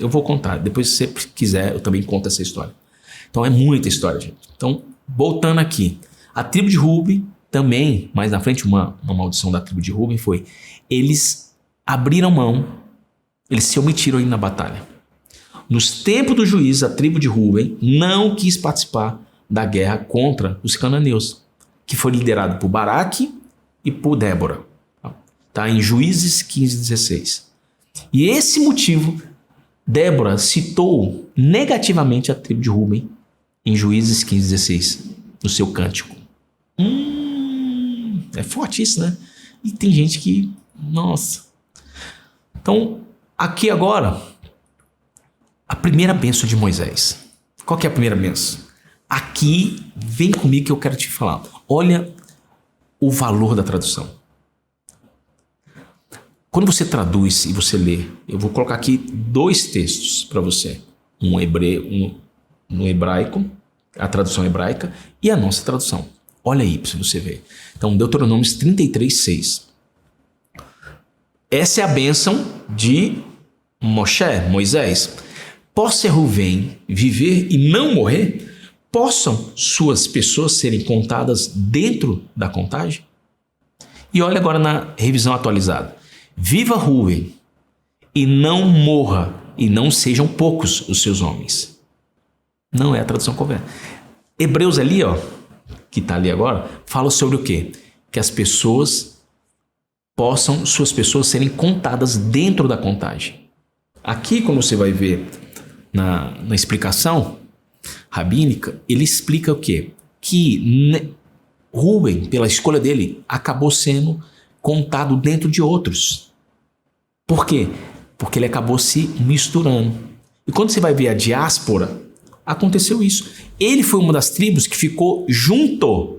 Eu vou contar. Depois, se você quiser, eu também conto essa história. Então, é muita história, gente. Então, voltando aqui. A tribo de Rúben também, mais na frente, uma maldição da tribo de Rúben foi, eles abriram mão, eles se omitiram aí na batalha. Nos tempos do juiz, a tribo de Rúben não quis participar da guerra contra os cananeus, que foi liderado por Baraque e por Débora. Está em Juízes 15:16. E esse motivo, Débora citou negativamente a tribo de Rúben em Juízes 15:16, no seu cântico. É forte isso, né? E tem gente que... Nossa. Então, aqui agora, a primeira bênção de Moisés. Qual que é a primeira bênção? Aqui, vem comigo que eu quero te falar. Olha o valor da tradução. Quando você traduz e você lê, eu vou colocar aqui 2 textos para você. Um no hebraico, a tradução hebraica, e a nossa tradução. Olha aí para você ver. Então, Deuteronômios 33:6. Essa é a bênção de Moisés. Possa Ruvém viver e não morrer? Possam suas pessoas serem contadas dentro da contagem? E olha agora na revisão atualizada. Viva Rúben e não morra, e não sejam poucos os seus homens. Não é a tradução correta. Hebreus ali, que está ali agora, fala sobre o quê? Que as pessoas suas pessoas serem contadas dentro da contagem. Aqui, como você vai ver na explicação rabínica, ele explica o quê? Que Rúben, pela escolha dele, acabou sendo contado dentro de outros. Por quê? Porque ele acabou se misturando. E quando você vai ver a diáspora, aconteceu isso. Ele foi uma das tribos que ficou junto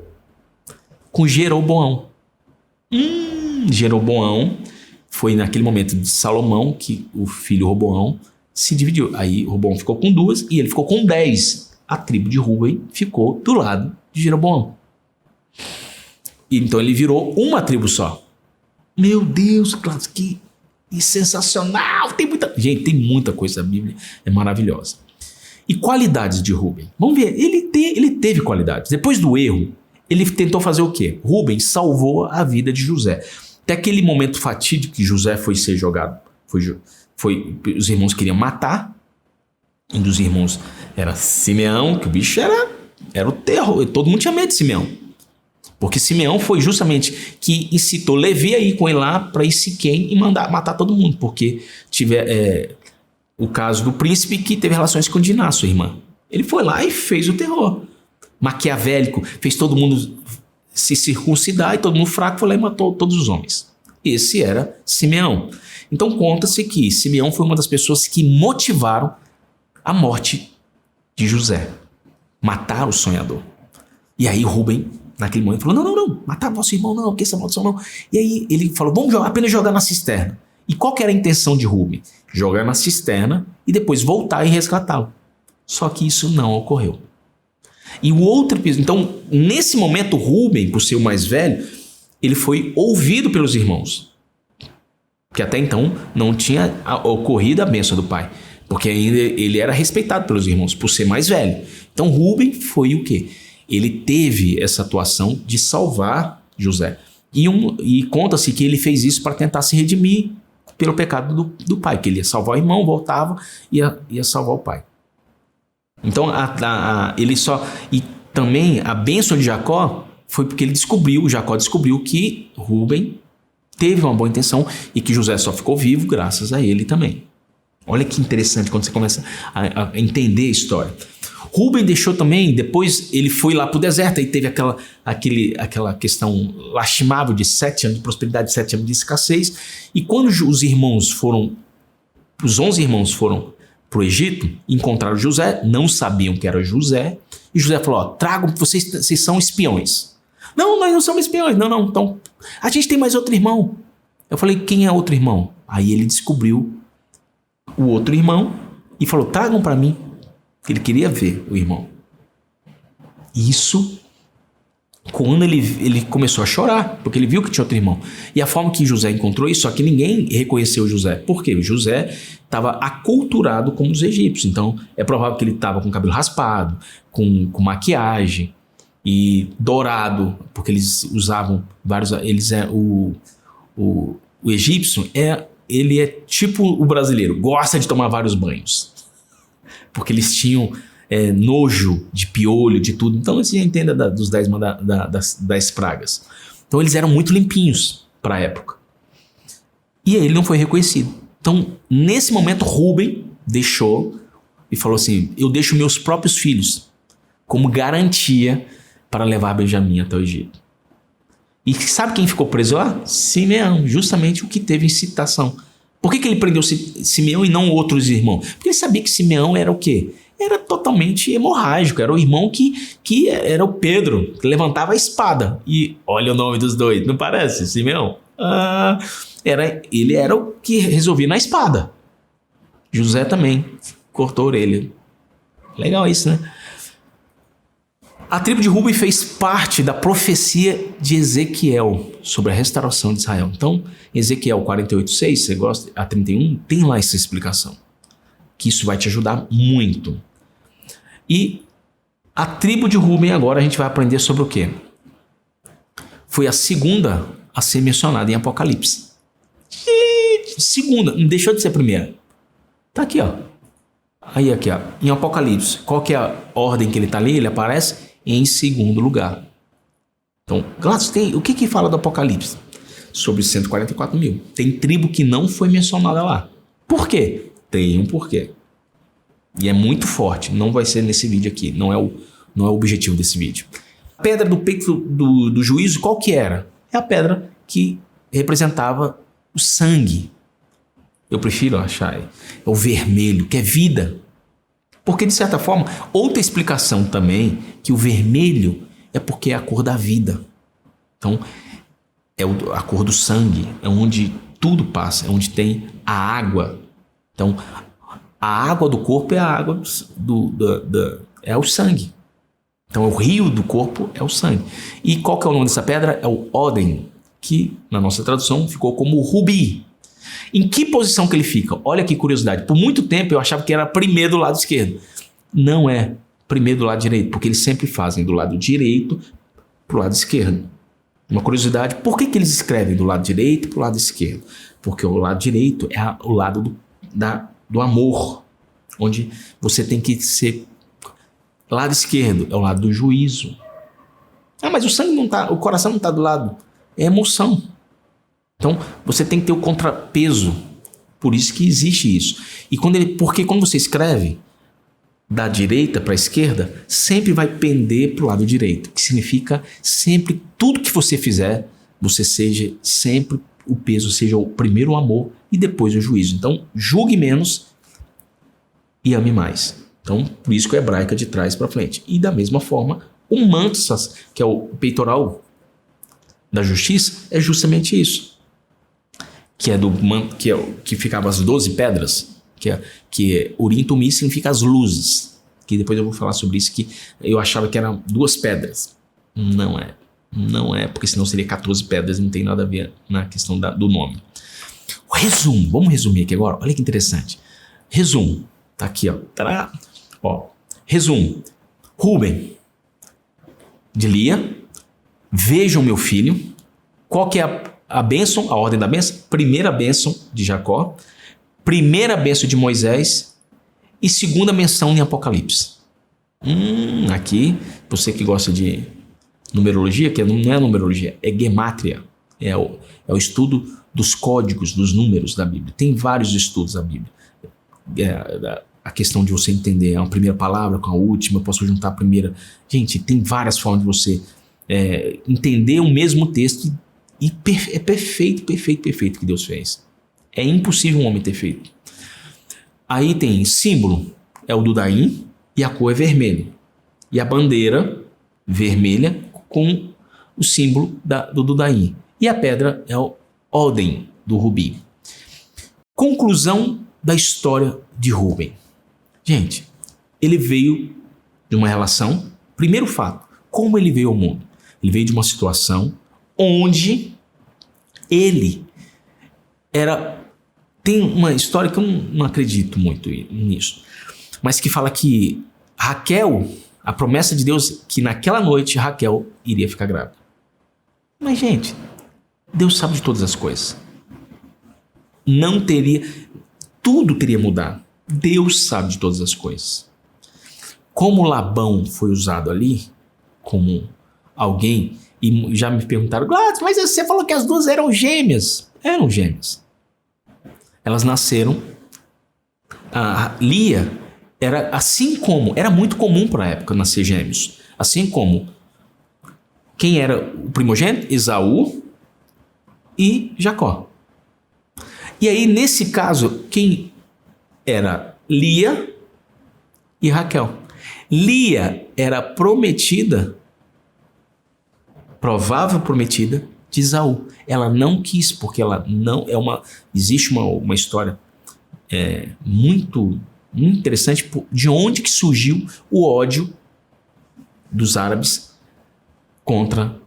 com Jeroboão. Jeroboão foi naquele momento de Salomão que o filho Roboão se dividiu. Aí Roboão ficou com 2 e ele ficou com 10. A tribo de Rúben ficou do lado de Jeroboão. Então ele virou uma tribo só. Meu Deus, que sensacional! Gente, tem muita coisa. A Bíblia é maravilhosa. E qualidades de Rúben? Vamos ver, ele teve qualidades. Depois do erro, ele tentou fazer o quê? Rúben salvou a vida de José. Até aquele momento fatídico que José foi ser jogado. Os irmãos queriam matar. Um dos irmãos era Simeão, que o bicho era o terror. Todo mundo tinha medo de Simeão. Porque Simeão foi justamente que incitou Levi a ir com ele lá para ir Siquém e mandar matar todo mundo. Porque o caso do príncipe que teve relações com Diná, sua irmã. Ele foi lá e fez o terror. Maquiavélico, fez todo mundo se circuncidar e todo mundo fraco foi lá e matou todos os homens. Esse era Simeão. Então conta-se que Simeão foi uma das pessoas que motivaram a morte de José. Matar o sonhador. E aí Rúben, naquele momento, falou, não, matar nosso irmão não, que essa maldição não. E aí ele falou, vamos apenas jogar na cisterna. E qual que era a intenção de Rúben? Jogar na cisterna e depois voltar e resgatá-lo. Só que isso não ocorreu. E o outro episódio, então, nesse momento, Rúben, por ser o mais velho, ele foi ouvido pelos irmãos. Porque até então não tinha ocorrido a bênção do pai. Porque ainda ele era respeitado pelos irmãos, por ser mais velho. Então Rúben foi o quê? Ele teve essa atuação de salvar José. E conta-se que ele fez isso para tentar se redimir pelo pecado do pai, que ele ia salvar o irmão, voltava e ia salvar o pai. Então, ele só... E também a bênção de Jacó foi porque Jacó descobriu que Rúben teve uma boa intenção e que José só ficou vivo graças a ele também. Olha que interessante quando você começa a entender a história. Rúben deixou também, depois ele foi lá para o deserto, aí teve aquela questão lastimável de 7 anos de prosperidade, 7 anos de escassez. E quando os 11 irmãos foram para o Egito, encontraram José, não sabiam que era José, e José falou: tragam, vocês são espiões. Não, nós não somos espiões. Não, então a gente tem mais outro irmão. Eu falei: quem é outro irmão? Aí ele descobriu o outro irmão e falou: tragam para mim. Ele queria ver o irmão. Isso, quando ele começou a chorar, porque ele viu que tinha outro irmão. E a forma que José encontrou isso, só que ninguém reconheceu José. Por quê? O José estava aculturado como os egípcios. Então, é provável que ele estava com o cabelo raspado, com maquiagem e dourado, porque eles usavam vários... O egípcio, ele é tipo o brasileiro, gosta de tomar vários banhos. Porque eles tinham nojo de piolho, de tudo. Então você entenda dos 10 pragas. Então eles eram muito limpinhos para a época. E aí ele não foi reconhecido. Então nesse momento Rúben deixou e falou assim: eu deixo meus próprios filhos como garantia para levar Benjamim até o Egito. E sabe quem ficou preso lá? Simeão, justamente o que teve incitação. Por que ele prendeu Simeão e não outros irmãos? Porque ele sabia que Simeão era o quê? Era totalmente hemorrágico, era o irmão que era o Pedro, que levantava a espada. E olha o nome dos dois, não parece, Simeão? Ele era o que resolvia na espada. José também cortou a orelha. Legal isso, né? A tribo de Rúben fez parte da profecia de Ezequiel sobre a restauração de Israel. Então, Ezequiel 48:6, você gosta, a 31, tem lá essa explicação. Que isso vai te ajudar muito. E a tribo de Rúben agora a gente vai aprender sobre o quê? Foi a segunda a ser mencionada em Apocalipse. Segunda, não deixou de ser a primeira. Tá aqui, ó. Aí aqui, ó, em Apocalipse. Qual que é a ordem que ele tá ali? Ele aparece em segundo lugar. Então, Gladys, o que fala do Apocalipse? Sobre 144 mil. Tem tribo que não foi mencionada lá. Por quê? Tem um porquê. E é muito forte. Não vai ser nesse vídeo aqui. Não é o objetivo desse vídeo. A pedra do peito do juízo, qual que era? É a pedra que representava o sangue. Eu prefiro achar. É o vermelho, que é vida. Porque, de certa forma, outra explicação também, que o vermelho é porque é a cor da vida. Então, é a cor do sangue, é onde tudo passa, é onde tem a água. Então, a água do corpo é a água é o sangue. Então, o rio do corpo é o sangue. E qual que é o nome dessa pedra? É o Óden, que na nossa tradução ficou como rubi. Em que posição que ele fica? Olha que curiosidade. Por muito tempo eu achava que era primeiro do lado esquerdo. Não é primeiro do lado direito, porque eles sempre fazem do lado direito para o lado esquerdo. Uma curiosidade, por que eles escrevem do lado direito para o lado esquerdo? Porque o lado direito é o lado do amor, onde você tem que ser... Lado esquerdo é o lado do juízo. Mas o sangue não tá, o coração não está do lado. É emoção. Então, você tem que ter o contrapeso. Por isso que existe isso. Porque quando você escreve da direita para a esquerda, sempre vai pender para o lado direito. Que significa sempre, tudo que você fizer, você seja sempre, o peso seja o primeiro o amor e depois o juízo. Então, julgue menos e ame mais. Então, por isso que o hebraico é de trás para frente. E da mesma forma, o manto, que é o peitoral da justiça, é justamente isso. Que ficava as 12 pedras, que Urim Tumim significa as luzes, que depois eu vou falar sobre isso, que eu achava que eram 2 pedras. Não é, porque senão seria 14 pedras, não tem nada a ver na questão do nome. O resumo, vamos resumir aqui agora, olha que interessante. Resumo, tá aqui, ó. Resumo, Rúben, de Lia, vejam meu filho, qual que é a bênção, a ordem da bênção? Primeira bênção de Jacó, primeira bênção de Moisés e segunda menção em Apocalipse. Aqui, você que gosta de numerologia, que não é numerologia, é gemátria, é o estudo dos códigos, dos números da Bíblia. Tem vários estudos da Bíblia. a questão de você entender a primeira palavra com a última, eu posso juntar a primeira. Gente, tem várias formas de você entender o mesmo texto e é perfeito que Deus fez. É impossível um homem ter feito. Aí tem símbolo, é o Dudaim, e a cor é vermelha. E a bandeira vermelha com o símbolo do Dudaim. E a pedra é o Óden, do rubi. Conclusão da história de Rúben. Gente, ele veio de uma relação, primeiro fato, como ele veio ao mundo? Ele veio de uma situação onde ele tem uma história que eu não acredito muito nisso, mas que fala que Raquel, a promessa de Deus, que naquela noite Raquel iria ficar grávida. Mas, gente, Deus sabe de todas as coisas. Tudo teria mudado. Deus sabe de todas as coisas. Como Labão foi usado ali como alguém, e já me perguntaram, mas você falou que as duas eram gêmeas. Eram gêmeas. Elas nasceram. A Lia era muito comum para a época nascer gêmeos. Assim como quem era o primogênito? Esaú e Jacó. E aí, nesse caso, quem era Lia e Raquel? Lia era provável prometida de Esaú. Ela não quis, porque ela não existe uma história muito interessante de onde que surgiu o ódio dos árabes contra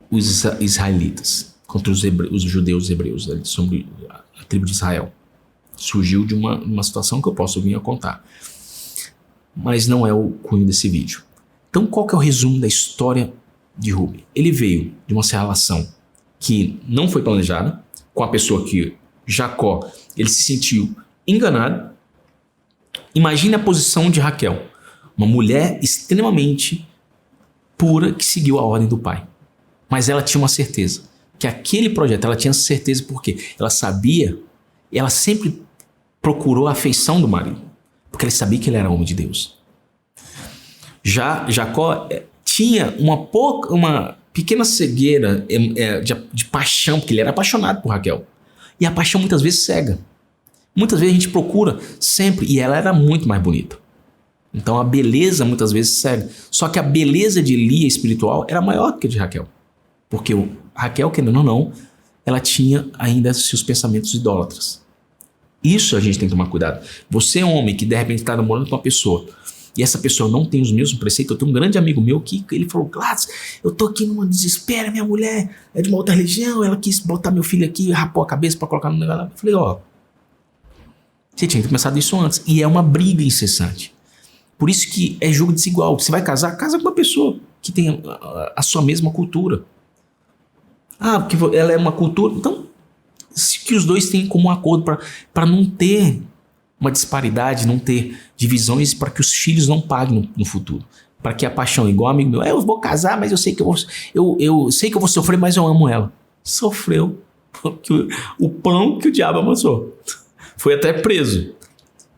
os israelitas, contra os judeus hebreus, sobre a tribo de Israel. Surgiu de uma situação que eu posso vir a contar. Mas não é o cunho desse vídeo. Então, qual que é o resumo da história de Rúben? Ele veio de uma relação que não foi planejada, com a pessoa que Jacó, ele se sentiu enganado. Imagine a posição de Raquel, uma mulher extremamente pura que seguiu a ordem do pai. Mas ela tinha uma certeza, que aquele projeto, ela tinha certeza porque ela sabia, ela sempre procurou a afeição do marido, porque ela sabia que ele era homem de Deus. Já Jacó tinha uma pequena cegueira de paixão, porque ele era apaixonado por Raquel. E a paixão muitas vezes cega. Muitas vezes a gente procura sempre, e ela era muito mais bonita. Então a beleza muitas vezes cega. Só que a beleza de Lia espiritual era maior do que a de Raquel. Porque Raquel, querendo ou não, ela tinha ainda seus pensamentos idólatras. Isso a gente tem que tomar cuidado. Você é um homem que de repente está namorando com uma pessoa e essa pessoa não tem os mesmos preceitos. Eu tenho um grande amigo meu que ele falou, Gladys, eu tô aqui numa desespero, minha mulher é de uma outra religião, ela quis botar meu filho aqui, rapou a cabeça para colocar no negócio. Eu falei, você tinha começado isso antes. E é uma briga incessante. Por isso que é jogo desigual. Você vai casar, casa com uma pessoa que tem a sua mesma cultura. Porque ela é uma cultura. Então, que os dois têm como um acordo para não ter uma disparidade, não ter divisões, para que os filhos não paguem no futuro. Para que a paixão, igual amigo meu, eu vou casar, mas eu sei que eu sei que eu vou sofrer, mas eu amo ela. Sofreu o pão que o diabo amassou. Foi até preso.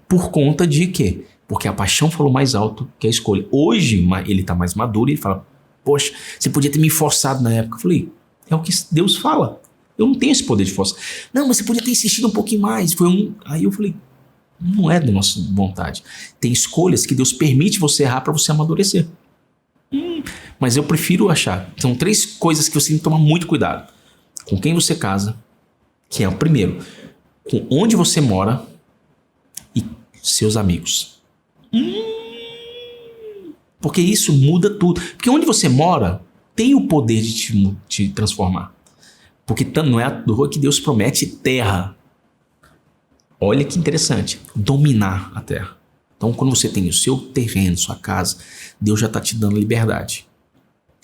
Por conta de quê? Porque a paixão falou mais alto que a escolha. Hoje ele está mais maduro e ele fala, poxa, você podia ter me forçado na época. Eu falei, é o que Deus fala. Eu não tenho esse poder de força. Não, mas você podia ter insistido um pouquinho mais. Aí eu falei, não é da nossa vontade. Tem escolhas que Deus permite você errar para você amadurecer. Mas eu prefiro achar. São 3 coisas que você tem que tomar muito cuidado. Com quem você casa, que é o primeiro. Com onde você mora e seus amigos. Porque isso muda tudo. Porque onde você mora tem o poder de te transformar. Porque não é à toa que Deus promete terra. Olha que interessante. Dominar a terra. Então, quando você tem o seu terreno, sua casa, Deus já está te dando liberdade.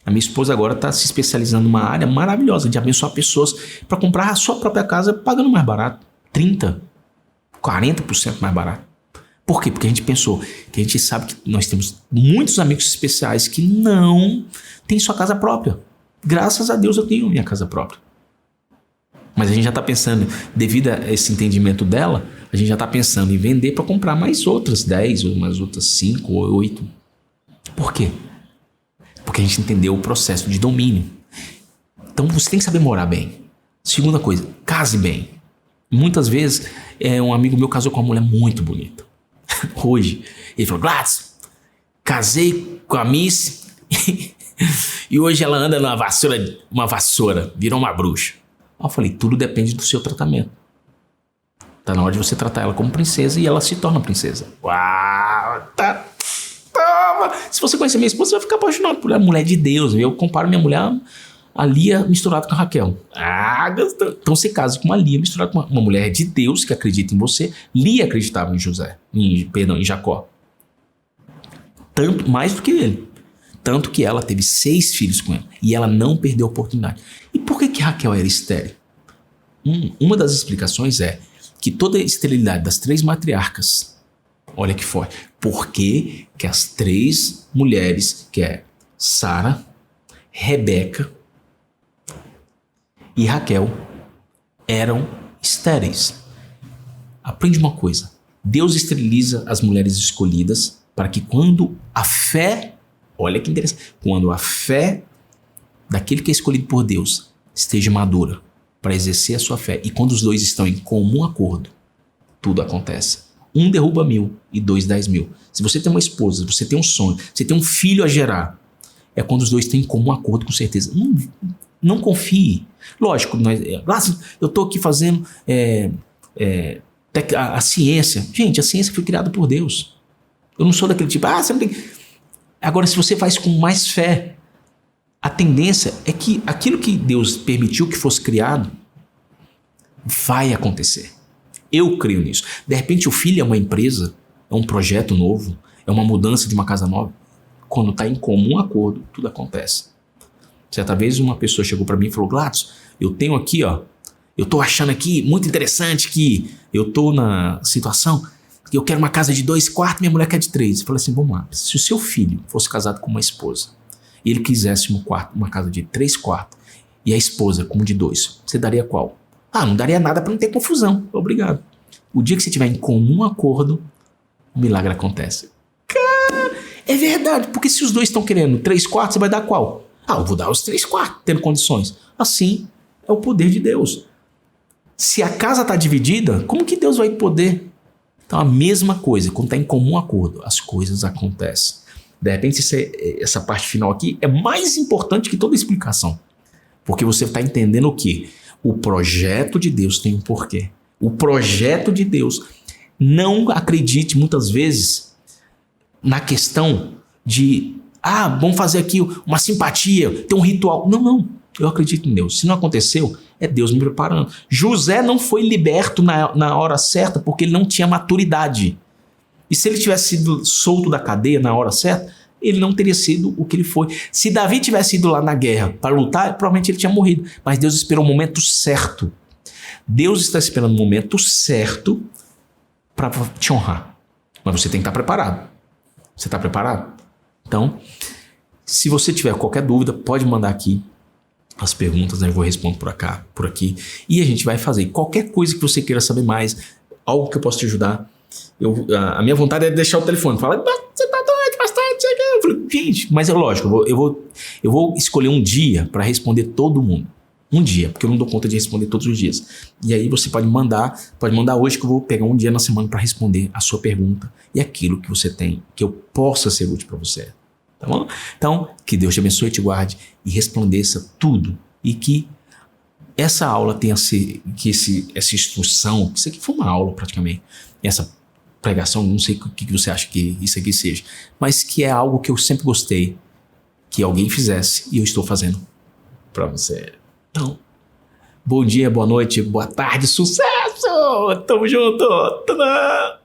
A minha esposa agora está se especializando numa área maravilhosa de abençoar pessoas para comprar a sua própria casa pagando mais barato. 30%, 40% mais barato. Por quê? Porque a gente pensou, que a gente sabe que nós temos muitos amigos especiais que não têm sua casa própria. Graças a Deus eu tenho minha casa própria. Mas a gente já está pensando, devido a esse entendimento dela, a a gente já está pensando em vender para comprar mais outras 10, ou mais outras 5 ou 8. Por quê? Porque a gente entendeu o processo de domínio. Então você tem que saber morar bem. Segunda coisa, case bem. Muitas vezes, um amigo meu casou com uma mulher muito bonita. Hoje, ele falou, Gladys, casei com a Miss e hoje ela anda numa vassoura, virou uma bruxa. Eu falei, tudo depende do seu tratamento. Tá na hora de você tratar ela como princesa e ela se torna princesa. Uau, tá. Toma. Se você conhecer minha esposa, você vai ficar apaixonado por ela. Mulher de Deus. Eu comparo minha mulher a Lia misturada com a Raquel. Então você casa com uma Lia misturada com uma mulher de Deus que acredita em você. Lia acreditava em Jacó. Tanto mais do que ele. Tanto que ela teve 6 filhos com ele. E ela não perdeu a oportunidade. E por que Raquel era estéril? Uma das explicações é que toda a esterilidade das 3 matriarcas, olha que forte, porque que as 3 mulheres, que é Sara, Rebeca e Raquel, eram estéreis. Aprende uma coisa, Deus esteriliza as mulheres escolhidas para que quando a fé, olha que interessante, quando a fé daquele que é escolhido por Deus esteja madura para exercer a sua fé, e quando os 2 estão em comum acordo, tudo acontece. 1 derruba 1000 e 2 10.000. Se você tem uma esposa, você tem um sonho, você tem um filho a gerar, é quando os 2 têm em comum acordo, com certeza. Não confie. Lógico, eu estou aqui fazendo a ciência. Gente, a ciência foi criada por Deus. Eu não sou daquele tipo, você não tem... Agora, se você faz com mais fé, a tendência é que aquilo que Deus permitiu que fosse criado vai acontecer. Eu creio nisso. De repente o filho é uma empresa, é um projeto novo, é uma mudança de uma casa nova. Quando está em comum acordo, tudo acontece. Certa vez uma pessoa chegou para mim e falou, Gladys, eu tenho aqui, eu estou achando aqui muito interessante que eu estou na situação que eu quero uma casa de 2 quartos, minha mulher quer de 3. Eu falei assim, vamos lá, se o seu filho fosse casado com uma esposa e ele quisesse uma casa de 3 quartos e a esposa como de 2, você daria qual? Não daria nada para não ter confusão. Obrigado. O dia que você tiver em comum acordo, o milagre acontece. Cara, é verdade, porque se os 2 estão querendo 3 quartos, você vai dar qual? Eu vou dar os 3 quartos, tendo condições. Assim é o poder de Deus. Se a casa está dividida, como que Deus vai poder? Então a mesma coisa, quando está em comum acordo, as coisas acontecem. De repente essa parte final aqui é mais importante que toda a explicação. Porque você está entendendo o quê? O projeto de Deus tem um porquê. O projeto de Deus. Não acredite muitas vezes na questão de vamos fazer aqui uma simpatia, ter um ritual. Não. Eu acredito em Deus. Se não aconteceu, é Deus me preparando. José não foi liberto na hora certa porque ele não tinha maturidade. E se ele tivesse sido solto da cadeia na hora certa, ele não teria sido o que ele foi. Se Davi tivesse ido lá na guerra para lutar, provavelmente ele tinha morrido. Mas Deus esperou o momento certo. Deus está esperando o momento certo para te honrar. Mas você tem que estar preparado. Você está preparado? Então, se você tiver qualquer dúvida, pode mandar aqui as perguntas, eu vou responder por aqui. E a gente vai fazer qualquer coisa que você queira saber mais, algo que eu possa te ajudar. A minha vontade é deixar o telefone. Fala, você tá doido, bastante. Eu falei, gente, mas é lógico, eu vou escolher um dia para responder todo mundo. Um dia, porque eu não dou conta de responder todos os dias. E aí você pode mandar hoje que eu vou pegar um dia na semana para responder a sua pergunta e aquilo que você tem, que eu possa ser útil para você. Tá bom? Então, que Deus te abençoe, te guarde e resplandeça tudo. E que essa aula tenha essa instrução, isso aqui foi uma aula praticamente, essa pregação, não sei o que você acha que isso aqui seja, mas que é algo que eu sempre gostei que alguém fizesse e eu estou fazendo para você. Então, bom dia, boa noite, boa tarde, sucesso! Tamo junto! Tadã!